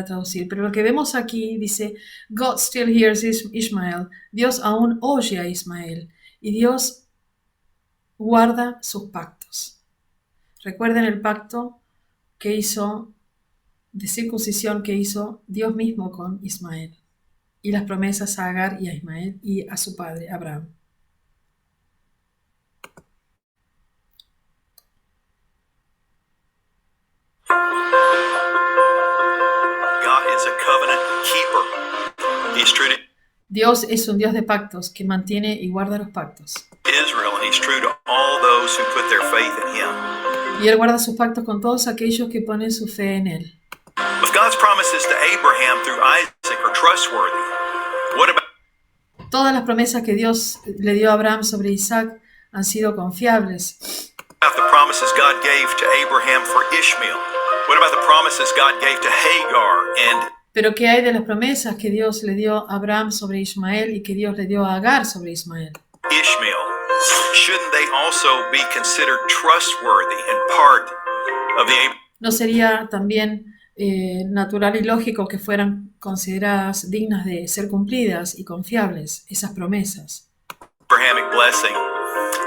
traducir. Pero lo que vemos aquí dice, God still hears Ishmael. Dios aún oye a Ismael. Y Dios guarda sus pactos. Recuerden el pacto que hizo, de circuncisión que hizo Dios mismo con Ismael. Y las promesas a Agar y a Ismael y a su padre Abraham. Dios es un Dios de pactos que mantiene y guarda los pactos. Y Él guarda sus pactos con todos aquellos que ponen su fe en Él. Todas las promesas que Dios le dio a Abraham sobre Isaac han sido confiables. Pero ¿qué hay de las promesas que Dios le dio a Abraham sobre Ismael y que Dios le dio a Agar sobre Ismael? ¿No sería también natural y lógico que fueran consideradas dignas de ser cumplidas y confiables esas promesas? Abrahamic blessing.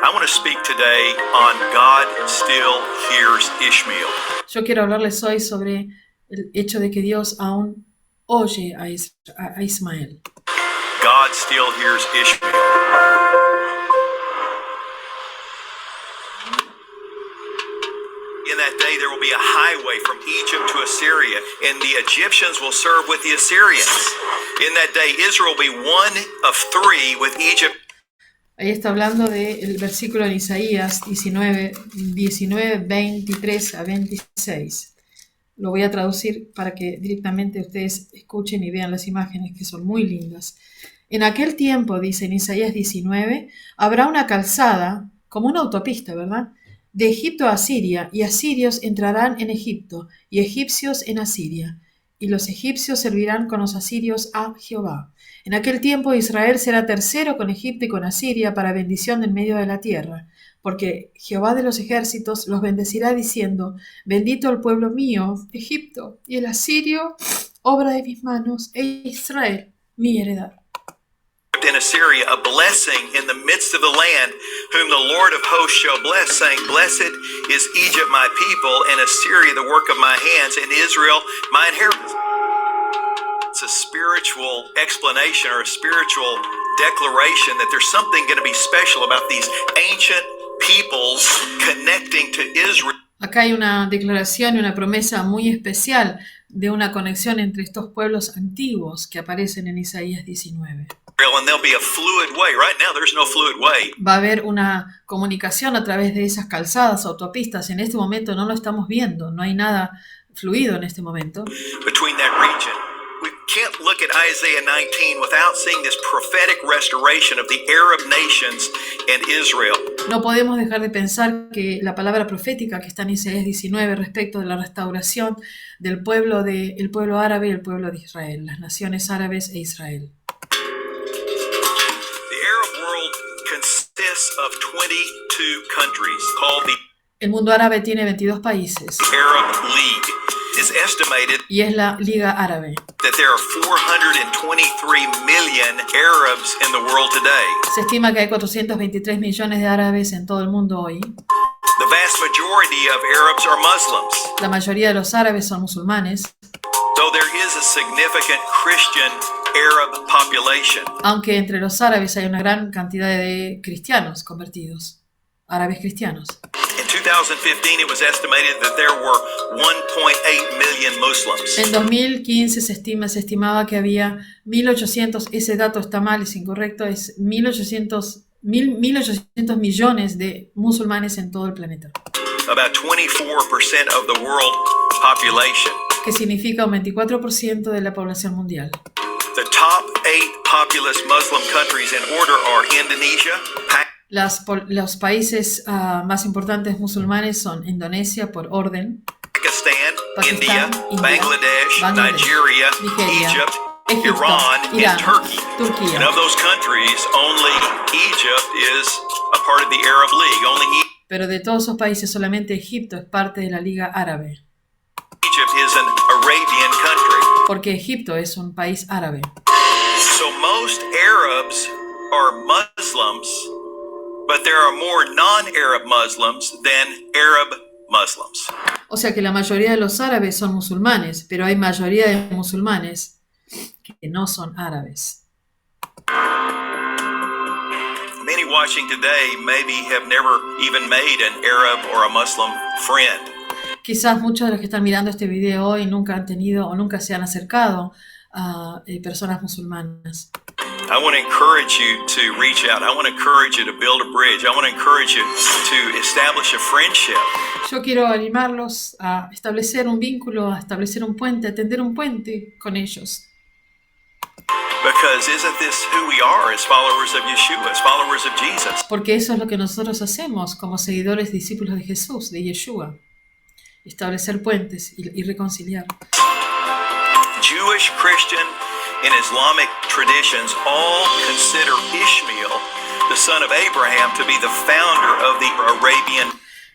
I want to speak today on God still hears Ishmael. Yo quiero hablarles hoy sobre el hecho de que Dios aún oye a Ismael. God still hears Ishmael. In that day there will be a highway from Egypt to Assyria, and the Egyptians will serve with the Assyrians. In that day Israel will be one of three with Egypt. Ahí está hablando del versículo en Isaías 19, 23 a 26. Lo voy a traducir para que directamente ustedes escuchen y vean las imágenes que son muy lindas. En aquel tiempo, dice en Isaías 19, habrá una calzada, como una autopista, ¿verdad?, de Egipto a Asiria, y asirios entrarán en Egipto, y egipcios en Asiria. Y los egipcios servirán con los asirios a Jehová. En aquel tiempo Israel será tercero con Egipto y con Asiria para bendición en medio de la tierra, porque Jehová de los ejércitos los bendecirá diciendo, bendito el pueblo mío, Egipto, y el asirio, obra de mis manos, e Israel, mi heredad. In Assyria, a blessing in the midst of the land, whom the Lord of hosts shall bless, saying, blessed is Egypt my people, and Assyria the work of my hands, and Israel my inheritance. It's a spiritual explanation or a spiritual declaration that there's something going to be special about these ancient peoples connecting to Israel. Acá hay una declaración y una promesa muy especial de una conexión entre estos pueblos antiguos que aparecen en Isaías 19. And there'll be a fluid way. Right now there's no fluid way. Va a haber una comunicación a través de esas calzadas, autopistas. En este momento no lo estamos viendo, no hay nada fluido en este momento. between that region. We can't look at Isaiah 19 without seeing this prophetic restoration of the Arab nations and Israel. No podemos dejar de pensar que la palabra profética que está en Isaías 19 respecto de la restauración del pueblo, el pueblo árabe y el pueblo de Israel, las naciones árabes e Israel. The Arab world consists of 22 countries called the El mundo árabe tiene 22 países Arab League. It's estimated y es la Liga Árabe. that there are 423 million Arabs in the world today. Se estima que hay 423 millones de árabes en todo el mundo hoy. The vast majority of Arabs are Muslims, La mayoría de los árabes son musulmanes, though there is a significant Christian Arab population. aunque entre los árabes hay una gran cantidad de cristianos convertidos, árabes cristianos. In 2015, it was estimated that there were 1.8 million Muslims. En 2015 se estimaba que había 1.800, ese dato está mal, es incorrecto, es 1.800 millones de musulmanes en todo el planeta, About 24% of the world population. que significa un 24% de la población mundial. The top 8 populous Muslim countries in order are Indonesia, Los países más importantes musulmanes son Indonesia por orden, Pakistan, Pakistán, India, Bangladesh, Bangladesh, Nigeria, Nigeria, Egypt, Egipto, Iran, Irán, and Turkey. Turquía. And of those countries, only Egypt is a part of the Arab League. Only Pero de todos esos países solamente Egipto es parte de la Liga Árabe, Egypt is an Arabian country. porque Egipto es un país árabe. So most Arabs are Muslims, but there are more non-Arab Muslims than Arab Muslims. O sea que la mayoría de los árabes son musulmanes, pero hay mayoría de musulmanes que no son árabes. Many watching today maybe have never even made an Arab or a Muslim friend. Quizás muchos de los que están mirando este video hoy nunca han tenido o nunca se han acercado a personas musulmanas. I want to encourage you to reach out. I want to encourage you to build a bridge. I want to encourage you to establish a friendship. Yo quiero animarlos a establecer un vínculo, a establecer un puente, a tender un puente con ellos. Because isn't this who we are as followers of Yeshua, as followers of Jesus? Porque eso es lo que nosotros hacemos como seguidores, discípulos de Jesús, de Yeshua. Establecer puentes y reconciliar. Jewish, Christian, and Islamic traditions all consider Ishmael, the son of Abraham, to be the founder of the Arabian.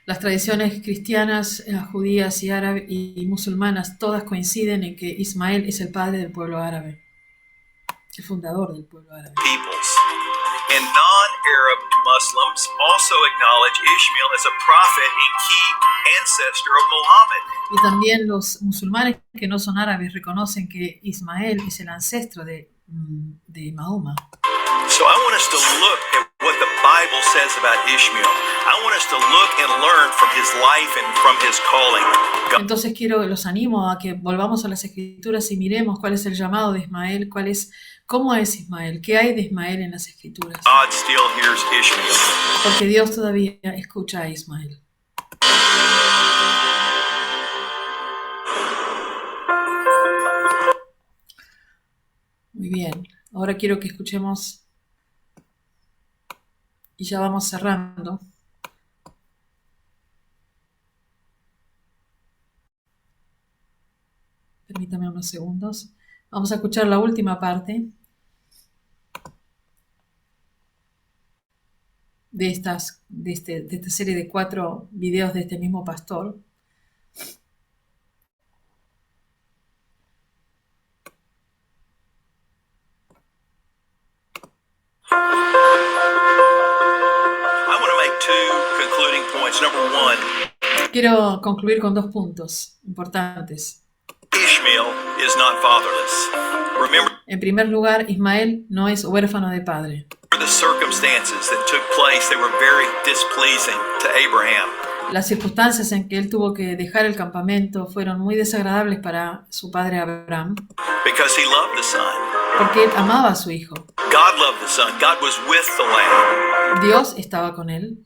Las tradiciones cristianas, judías y árabes y musulmanas todas coinciden en que Ismael es el padre del pueblo árabe, el fundador del pueblo árabe. Peoples. And non-Arab Muslims also acknowledge Ishmael as a prophet and key ancestor of Muhammad. Y también los musulmanes que no son árabes reconocen que Ismael es el ancestro de Mahoma. So I want us to look at what the Bible says about Ishmael. I want us to look and learn from his life and from his calling. Entonces los animo a que volvamos a las Escrituras y miremos cuál es el llamado de Ismael, cómo es Ismael, qué hay de Ismael en las Escrituras. God still hears Ishmael. Porque Dios todavía escucha a Ismael. Muy bien, ahora quiero que escuchemos y ya vamos cerrando. Permítame unos segundos. Vamos a escuchar la última parte de esta serie de 4 videos de este mismo pastor. Quiero concluir con 2 puntos importantes. Ishmael is not fatherless. Remember En primer lugar, Ismael no es huérfano de padre. the circumstances that took place, they were very displeasing to Abraham. Las circunstancias en que él tuvo que dejar el campamento fueron muy desagradables para su padre Abraham, Because he loved the son. porque él amaba a su hijo. God loved the son. God was with the lamb. Dios estaba con él.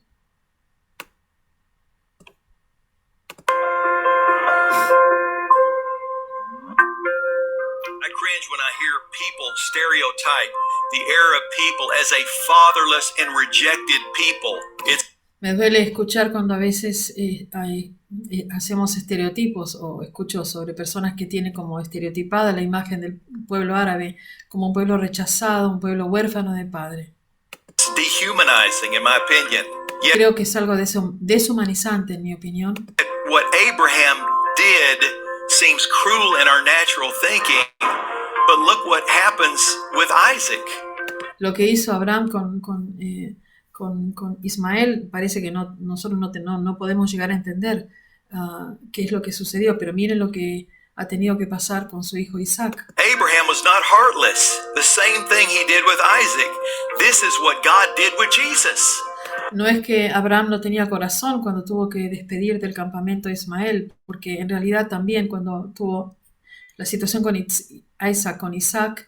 stereotype the Arab people as a fatherless and rejected people. Me duele escuchar cuando a veces hacemos estereotipos o escucho sobre personas que tienen como estereotipada la imagen del pueblo árabe como un pueblo rechazado, un pueblo huérfano de padre. It's dehumanizing, in my opinion. Yet, Creo que es algo deshumanizante, en mi opinión. what Abraham did seems cruel in our natural thinking, but look what happens with Isaac. Lo que hizo Abraham con Ismael parece que nosotros no podemos llegar a entender qué es lo que sucedió, pero miren lo que ha tenido que pasar con su hijo Isaac. Abraham was not heartless. The same thing he did with Isaac. This is what God did with Jesus. No es que Abraham no tenía corazón cuando tuvo que despedir del campamento de Ismael, porque en realidad también cuando tuvo la situación con Isaac,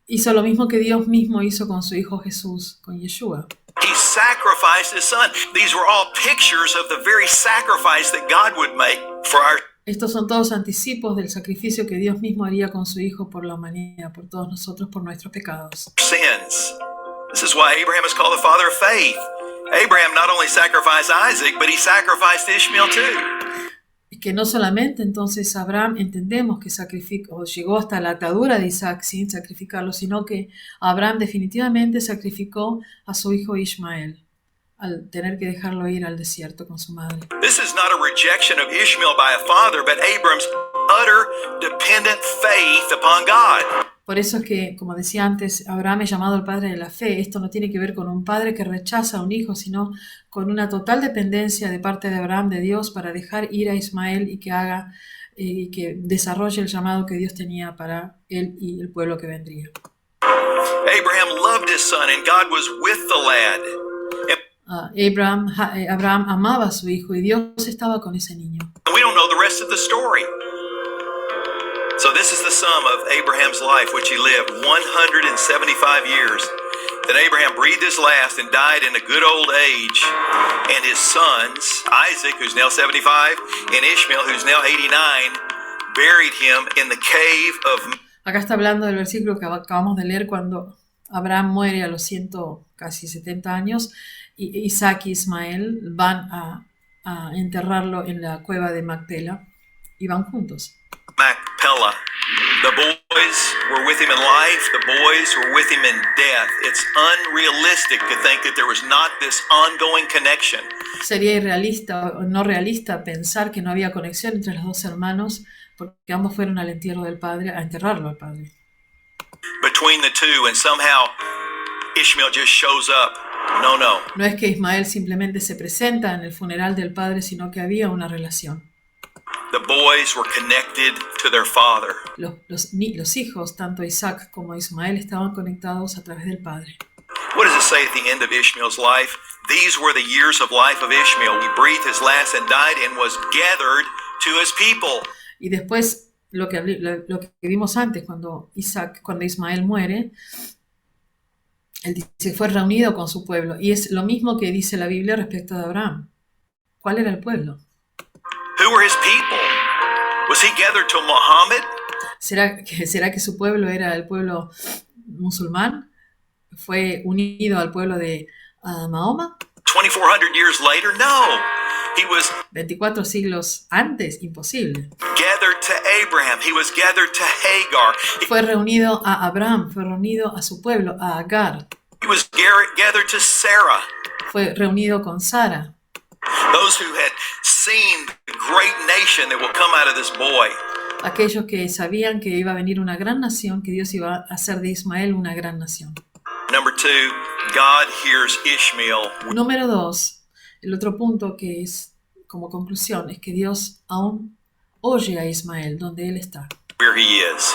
hizo lo mismo que Dios mismo hizo con su hijo Jesús, con Yeshua. He sacrificed his son. These were all pictures of the very sacrifice that God would make for our Estos son todos anticipos del sacrificio que Dios mismo haría con su hijo por la humanidad, por todos nosotros, por nuestros pecados. sins. This is why Abraham is called the father of faith. Abraham not only sacrificed Isaac, but he sacrificed Ishmael too. Que no solamente entonces Abraham entendemos que llegó hasta la atadura de Isaac sin sacrificarlo, sino que Abraham definitivamente sacrificó a su hijo Ismael al tener que dejarlo ir al desierto con su madre. This is not a rejection of Ishmael by a father, but Abram's utter dependent faith upon God. Por eso es que, como decía antes, Abraham es llamado el padre de la fe. Esto no tiene que ver con un padre que rechaza a un hijo, sino con una total dependencia de parte de Abraham de Dios para dejar ir a Ismael y que haga y que desarrolle el llamado que Dios tenía para él y el pueblo que vendría. Abraham loved his son, and God was with the lad. Abraham amaba a su hijo y Dios estaba con ese niño. And we don't know the rest of the story. So this is the sum of Abraham's life, which he lived 175 years. Then Abraham breathed his last and died in a good old age. And his sons, Isaac, who's now 75, and Ishmael, who's now 89, buried him in the cave of... Acá está hablando del versículo que acabamos de leer cuando Abraham muere a los casi 70 años y Isaac y Ismael van a enterrarlo en la cueva de Macpela y van juntos. Macpela. The boys were with him in life. The boys were with him in death. It's unrealistic to think that there was not this ongoing connection. Sería irrealista o no realista pensar que no había conexión entre los dos hermanos porque ambos fueron al entierro del padre, a enterrarlo al padre. Between the two, and somehow Ishmael just shows up. No. No es que Ismael simplemente se presenta en el funeral del padre, sino que había una relación. The boys were connected to their father. Los hijos, tanto Isaac como Ismael, estaban conectados a través del padre. What does it say at the end of Ishmael's life? These were the years of life of Ishmael. He breathed his last and died and was gathered to his people. Y después, lo que vimos antes, cuando Ismael muere, él dice, fue reunido con su pueblo. Y es lo mismo que dice la Biblia respecto de Abraham. ¿Cuál era el pueblo? Who were his people? Was he gathered to Muhammad? ¿Será que su pueblo era el pueblo musulmán? ¿Fue unido al pueblo de Mahoma? 2,400 years later? No. He was 24 siglos antes, imposible. gathered to Abraham. He was gathered to Hagar. Fue reunido a Abraham, fue reunido a su pueblo, a Agar. He was gathered to Sarah. Fue reunido con Sara. Those who had seen the great nation that will come out of this boy. Aquellos que sabían que iba a venir una gran nación, que Dios iba a hacer de Ismael una gran nación. Number 2, God hears Ishmael. Número 2, el otro punto que es como conclusión es que Dios aún oye a Ismael donde él está. Where he is.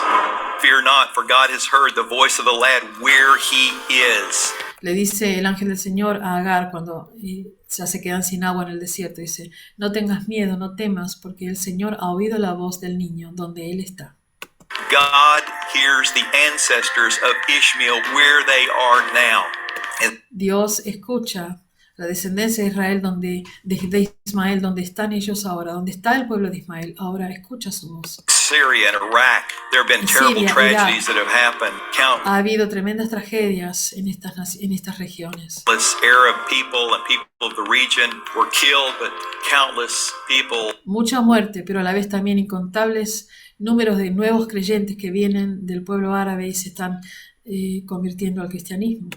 Fear not, for God has heard the voice of the lad where he is. Le dice el ángel del Señor a Agar cuando ya se quedan sin agua en el desierto. Dice, no tengas miedo, no temas, porque el Señor ha oído la voz del niño donde él está. God hears the ancestors of Ishmael where they are now. And Dios escucha la descendencia de Israel de Ismael, donde están ellos ahora, donde está el pueblo de Ismael, ahora escucha su voz. Syria and Iraq, there have been En terrible Siria, tragedies Irak, that have happened. ha habido tremendas tragedias en estas regiones. Countless Arab people and people of the region were killed, but countless people Mucha muerte, pero a la vez también incontables números de nuevos creyentes que vienen del pueblo árabe y se están convirtiendo al cristianismo.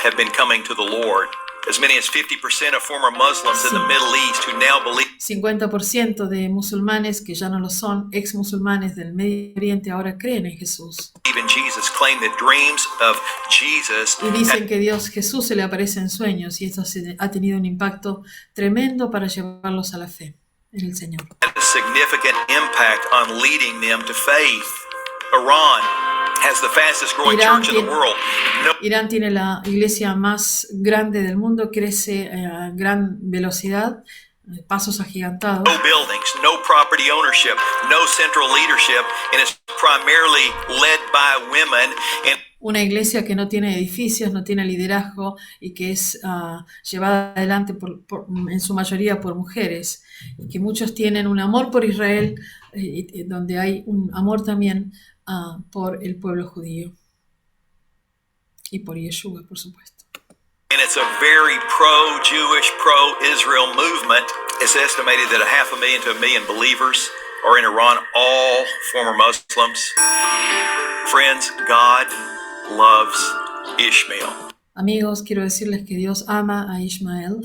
have been coming to the Lord. As many as 50% of former Muslims in the Middle East who now believe 50% de musulmanes que ya no lo son, ex musulmanes del Medio Oriente, ahora creen en Jesús. in Jesus claim that dreams of Jesus Y dicen que Jesús se le aparece en sueños y esto ha tenido un impacto tremendo para llevarlos a la fe en el Señor. had a significant impact on leading them to faith. Iran has the fastest growing Irán church in the tiene- world. No Irán tiene la iglesia más grande del mundo, crece a gran velocidad, pasos agigantados. buildings, no property ownership, no central leadership, and it's primarily led by women. And Una iglesia que no tiene edificios, no tiene liderazgo y que es llevada adelante en su mayoría por mujeres. Y que muchos tienen un amor por Israel, donde hay un amor también por el pueblo judío. Y por Yeshua, por supuesto. it's a very pro-Jewish, pro-Israel movement. It's estimated that 500,000 to 1 million believers are in Iran, all former Muslims. Friends, God loves Ishmael. Amigos, quiero decirles que Dios ama a Ismael,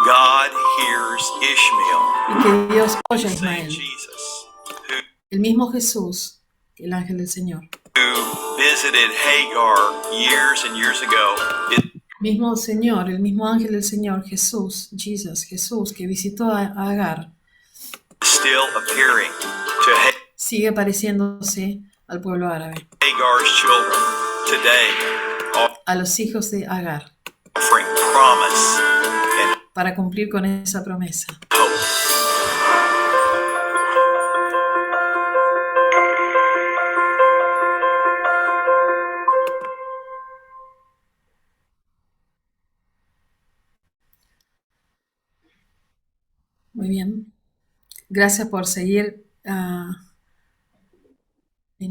God hears Ishmael. y que Dios oye a Same Ismael. Jesus El mismo Jesús, el ángel del Señor. who visited Hagar years and years ago is Mismo Señor, el mismo ángel del Señor, Jesús, Jesús, que visitó a Agar, still appearing to sigue pareciéndose al pueblo árabe, Hagar's children today, a los hijos de Agar, offering promise and para cumplir con esa promesa. hope. Muy bien. Gracias por seguir en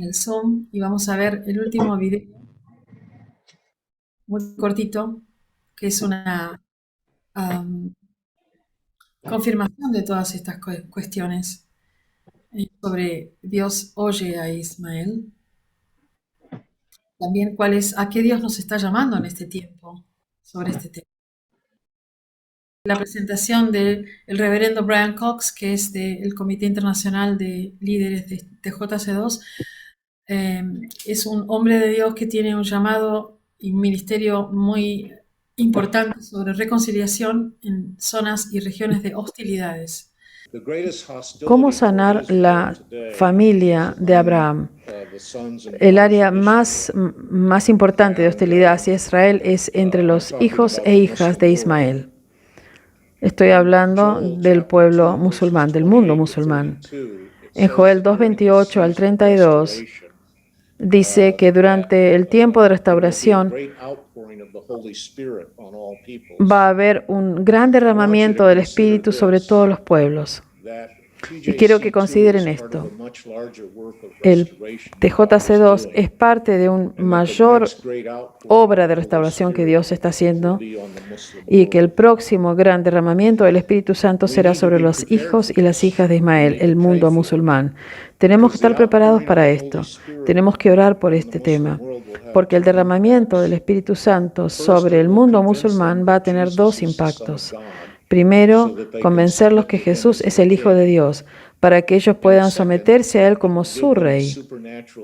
el Zoom y vamos a ver el último video, muy cortito, que es una confirmación de todas estas cuestiones sobre Dios oye a Ismael. También a qué Dios nos está llamando en este tiempo sobre este tema. La presentación del reverendo Brian Cox, que es del Comité Internacional de Líderes de TJC2, es un hombre de Dios que tiene un llamado y un ministerio muy importante sobre reconciliación en zonas y regiones de hostilidades. ¿Cómo sanar la familia de Abraham? El área más importante de hostilidad hacia Israel es entre los hijos e hijas de Ismael. Estoy hablando del pueblo musulmán, del mundo musulmán. En Joel 2:28 al 32 dice que durante el tiempo de restauración va a haber un gran derramamiento del Espíritu sobre todos los pueblos. Y quiero que consideren esto. El TJC2 es parte de una mayor obra de restauración que Dios está haciendo y que el próximo gran derramamiento del Espíritu Santo será sobre los hijos y las hijas de Ismael, el mundo musulmán. Tenemos que estar preparados para esto. Tenemos que orar por este tema, porque el derramamiento del Espíritu Santo sobre el mundo musulmán va a tener dos impactos. Primero, convencerlos que Jesús es el Hijo de Dios, para que ellos puedan someterse a Él como su Rey.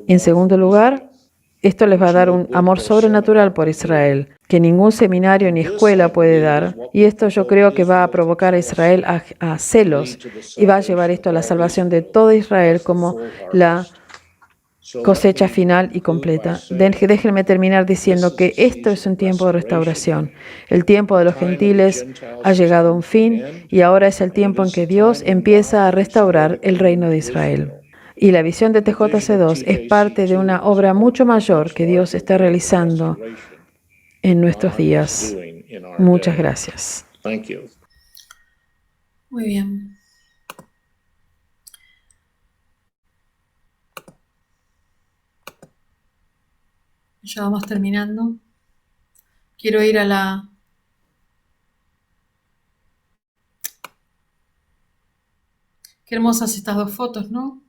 En segundo lugar, esto les va a dar un amor sobrenatural por Israel, que ningún seminario ni escuela puede dar. Y esto yo creo que va a provocar a Israel a celos y va a llevar esto a la salvación de todo Israel como la cosecha final y completa. Déjenme terminar diciendo que esto es un tiempo de restauración. El tiempo de los gentiles ha llegado a un fin y ahora es el tiempo en que Dios empieza a restaurar el reino de Israel. Y la visión de TJC2 es parte de una obra mucho mayor que Dios está realizando en nuestros días. Muchas gracias. Muy bien. Ya vamos terminando. Quiero ir a la... Qué hermosas estas dos fotos, ¿no?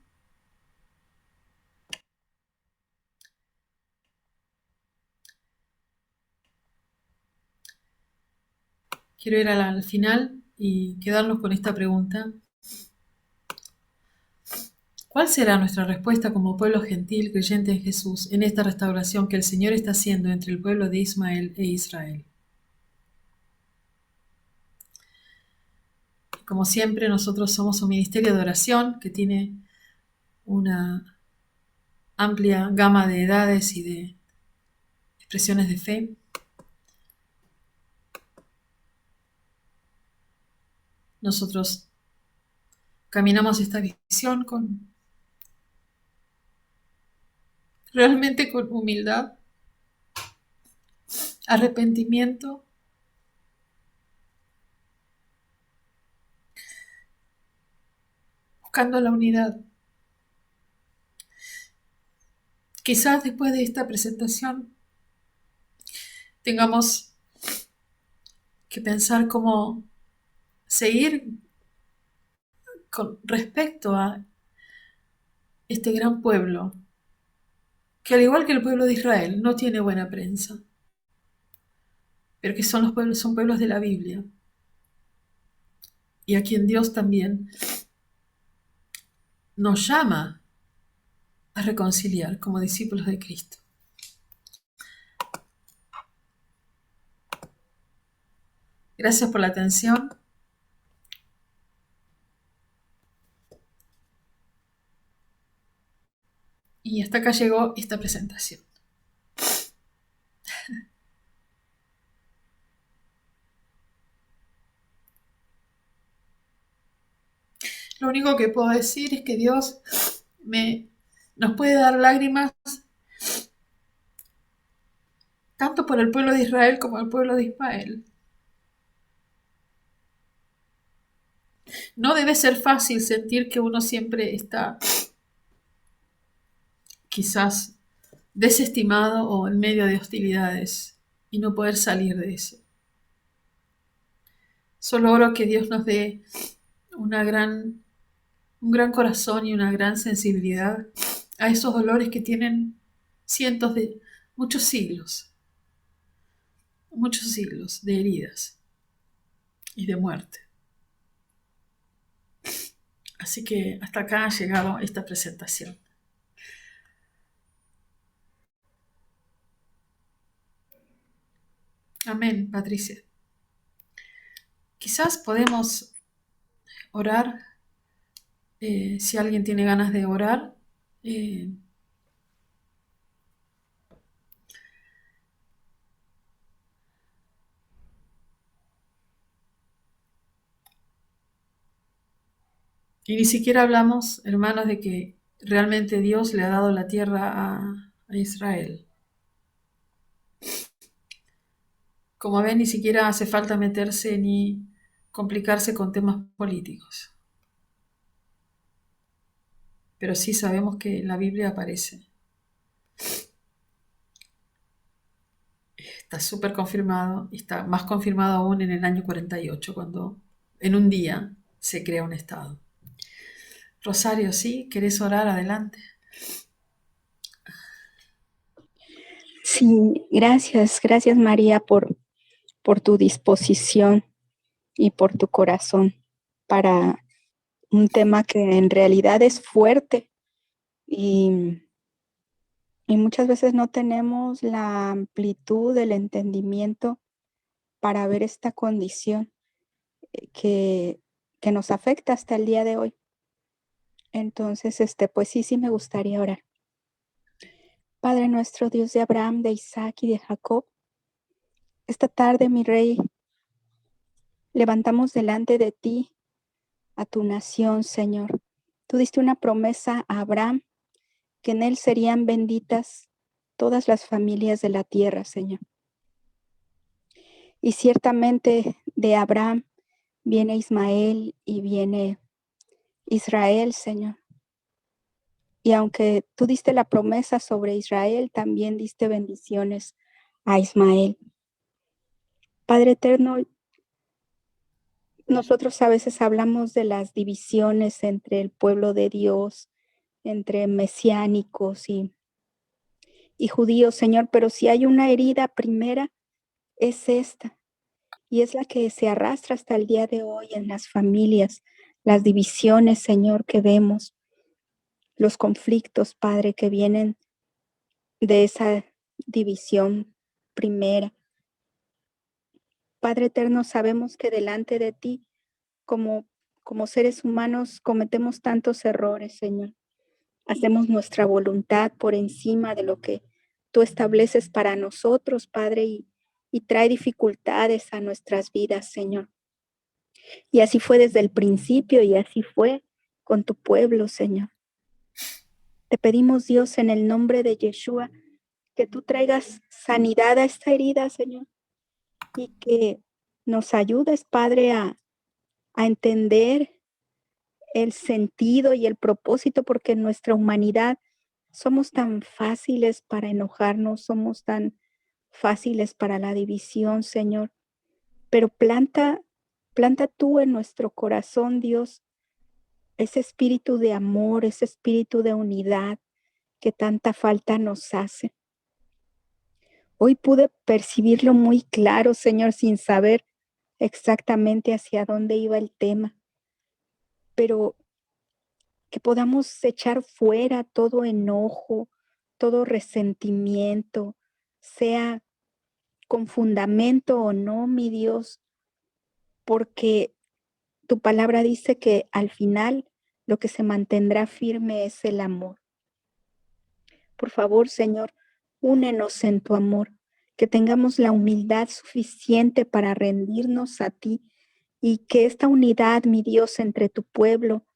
Quiero ir al final y quedarnos con esta pregunta. ¿Cuál será nuestra respuesta como pueblo gentil creyente en Jesús en esta restauración que el Señor está haciendo entre el pueblo de Ismael e Israel? Como siempre, nosotros somos un ministerio de oración que tiene una amplia gama de edades y de expresiones de fe. Nosotros caminamos esta visión realmente con humildad, arrepentimiento, buscando la unidad. Quizás después de esta presentación tengamos que pensar cómo seguir con respecto a este gran pueblo, que al igual que el pueblo de Israel no tiene buena prensa, pero que son pueblos de la Biblia, y a quien Dios también nos llama a reconciliar como discípulos de Cristo. Gracias por la atención. Y hasta acá llegó esta presentación. Lo único que puedo decir es que Dios nos puede dar lágrimas tanto por el pueblo de Israel como el pueblo de Ismael. No debe ser fácil sentir que uno siempre está quizás desestimado o en medio de hostilidades y no poder salir de eso. Solo oro que Dios nos dé un gran corazón y una gran sensibilidad a esos dolores que tienen muchos siglos de heridas y de muerte. Así que hasta acá ha llegado esta presentación. Amén, Patricia. Quizás podemos orar, si alguien tiene ganas de orar. Y ni siquiera hablamos, hermanos, de que realmente Dios le ha dado la tierra a Israel. Como ven, ni siquiera hace falta meterse ni complicarse con temas políticos. Pero sí sabemos que la Biblia aparece. Está súper confirmado y está más confirmado aún en el año 48, cuando en un día se crea un Estado. Rosario, ¿sí? ¿Querés orar? Adelante. Sí, gracias María por tu disposición y por tu corazón para un tema que en realidad es fuerte y muchas veces no tenemos la amplitud del entendimiento para ver esta condición que nos afecta hasta el día de hoy. Entonces, pues sí me gustaría orar. Padre nuestro, Dios de Abraham, de Isaac y de Jacob, esta tarde, mi Rey, levantamos delante de ti a tu nación, Señor. Tú diste una promesa a Abraham, que en él serían benditas todas las familias de la tierra, Señor. Y ciertamente de Abraham viene Ismael y viene Israel, Señor. Y aunque tú diste la promesa sobre Israel, también diste bendiciones a Ismael. Padre eterno, nosotros a veces hablamos de las divisiones entre el pueblo de Dios, entre mesiánicos y judíos, Señor, pero si hay una herida primera, es esta, y es la que se arrastra hasta el día de hoy en las familias, las divisiones, Señor, que vemos, los conflictos, Padre, que vienen de esa división primera. Padre eterno, sabemos que delante de ti, como seres humanos, cometemos tantos errores, Señor. Hacemos nuestra voluntad por encima de lo que tú estableces para nosotros, Padre, y trae dificultades a nuestras vidas, Señor. Y así fue desde el principio y así fue con tu pueblo, Señor. Te pedimos, Dios, en el nombre de Yeshua, que tú traigas sanidad a esta herida, Señor, y que nos ayudes, Padre, a entender el sentido y el propósito, porque en nuestra humanidad somos tan fáciles para enojarnos, somos tan fáciles para la división, Señor. Pero planta tú en nuestro corazón, Dios, ese espíritu de amor, ese espíritu de unidad que tanta falta nos hace. Hoy pude percibirlo muy claro, Señor, sin saber exactamente hacia dónde iba el tema, pero que podamos echar fuera todo enojo, todo resentimiento, sea con fundamento o no, mi Dios, porque tu palabra dice que al final lo que se mantendrá firme es el amor. Por favor, Señor, únenos en tu amor, que tengamos la humildad suficiente para rendirnos a ti y que esta unidad, mi Dios, entre tu pueblo,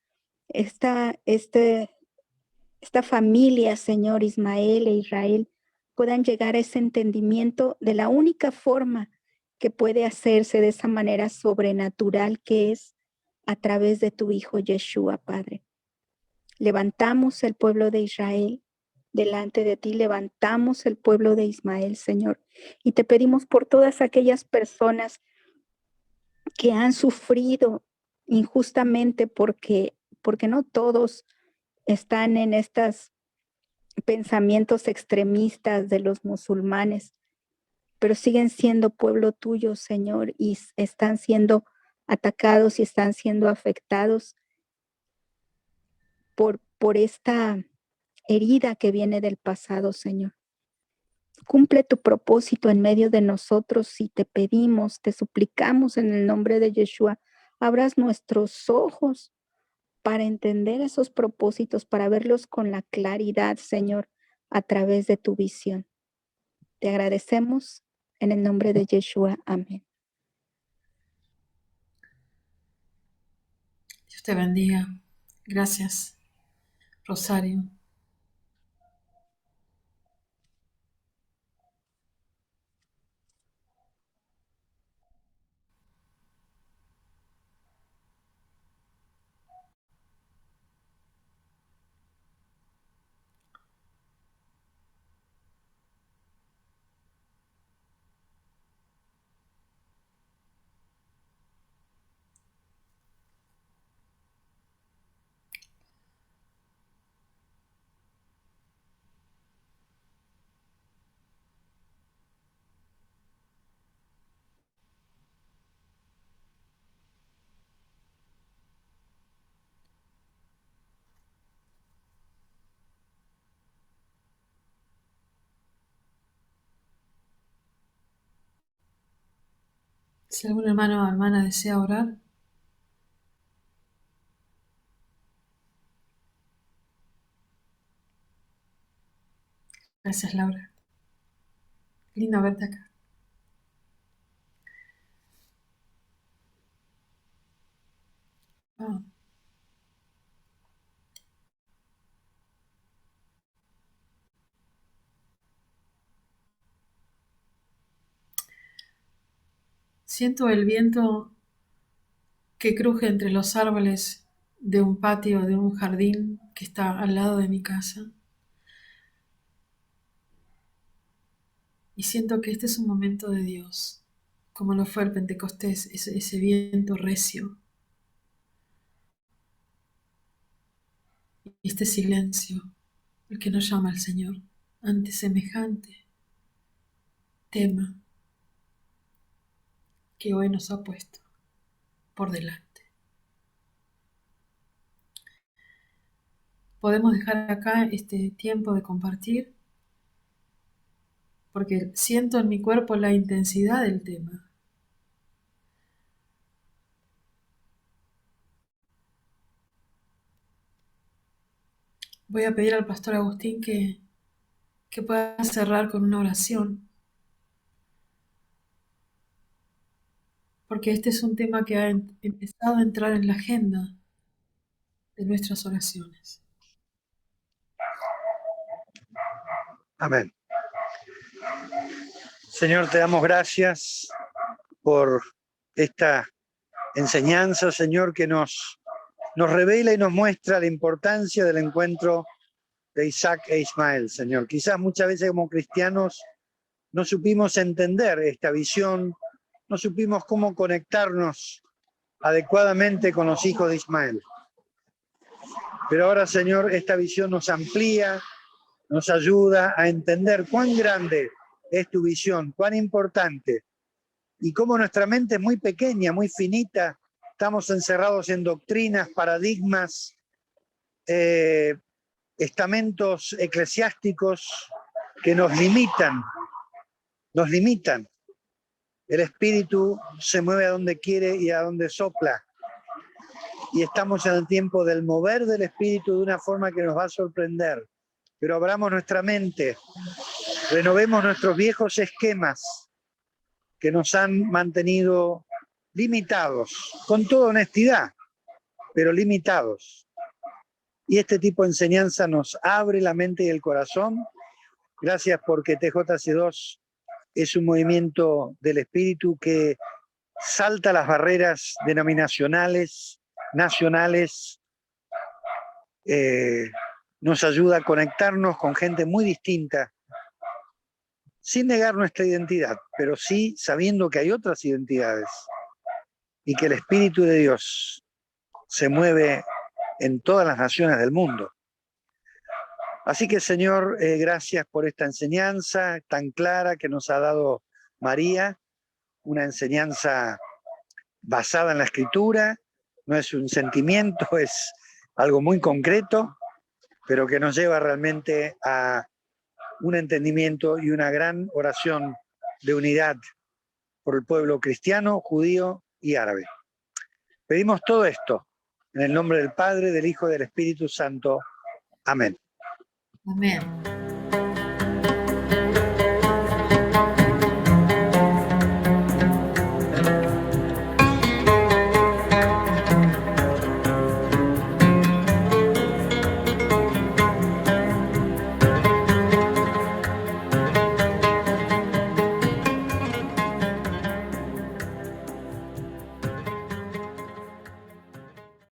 esta familia, Señor, Ismael e Israel, puedan llegar a ese entendimiento de la única forma que puede hacerse de esa manera sobrenatural, que es a través de tu Hijo Yeshua, Padre. Levantamos el pueblo de Israel delante de ti, levantamos el pueblo de Ismael, Señor, y te pedimos por todas aquellas personas que han sufrido injustamente porque no todos están en estos pensamientos extremistas de los musulmanes, pero siguen siendo pueblo tuyo, Señor, y están siendo atacados y están siendo afectados por esta herida que viene del pasado, Señor. Cumple tu propósito en medio de nosotros y te pedimos, te suplicamos en el nombre de Yeshua, abras nuestros ojos para entender esos propósitos, para verlos con la claridad, Señor, a través de tu visión. Te agradecemos en el nombre de Yeshua. Amén. Dios te bendiga. Gracias, Rosario. Si algún hermano o hermana desea orar, gracias, Laura. Lindo verte acá. Ah. Siento el viento que cruje entre los árboles de un patio, de un jardín que está al lado de mi casa. Y siento que este es un momento de Dios, como lo fue el Pentecostés, ese viento recio. Y este silencio, el que nos llama al Señor, ante semejante tema que hoy nos ha puesto por delante. Podemos dejar acá este tiempo de compartir, porque siento en mi cuerpo la intensidad del tema. Voy a pedir al pastor Agustín que pueda cerrar con una oración, porque este es un tema que ha empezado a entrar en la agenda de nuestras oraciones. Amén. Señor, te damos gracias por esta enseñanza, Señor, que nos revela y nos muestra la importancia del encuentro de Isaac e Ismael, Señor. Quizás muchas veces como cristianos no supimos entender esta visión, no supimos cómo conectarnos adecuadamente con los hijos de Ismael. Pero ahora, Señor, esta visión nos amplía, nos ayuda a entender cuán grande es tu visión, cuán importante, y cómo nuestra mente es muy pequeña, muy finita, estamos encerrados en doctrinas, paradigmas, estamentos eclesiásticos que nos limitan. El espíritu se mueve a donde quiere y a donde sopla. Y estamos en el tiempo del mover del espíritu de una forma que nos va a sorprender. Pero abramos nuestra mente, renovemos nuestros viejos esquemas que nos han mantenido limitados, con toda honestidad, pero limitados. Y este tipo de enseñanza nos abre la mente y el corazón. Gracias porque TJC2 es un movimiento del espíritu que salta las barreras denominacionales, nacionales, nos ayuda a conectarnos con gente muy distinta, sin negar nuestra identidad, pero sí sabiendo que hay otras identidades y que el Espíritu de Dios se mueve en todas las naciones del mundo. Así que, Señor, gracias por esta enseñanza tan clara que nos ha dado María, una enseñanza basada en la Escritura, no es un sentimiento, es algo muy concreto, pero que nos lleva realmente a un entendimiento y una gran oración de unidad por el pueblo cristiano, judío y árabe. Pedimos todo esto en el nombre del Padre, del Hijo y del Espíritu Santo. Amén. Amén.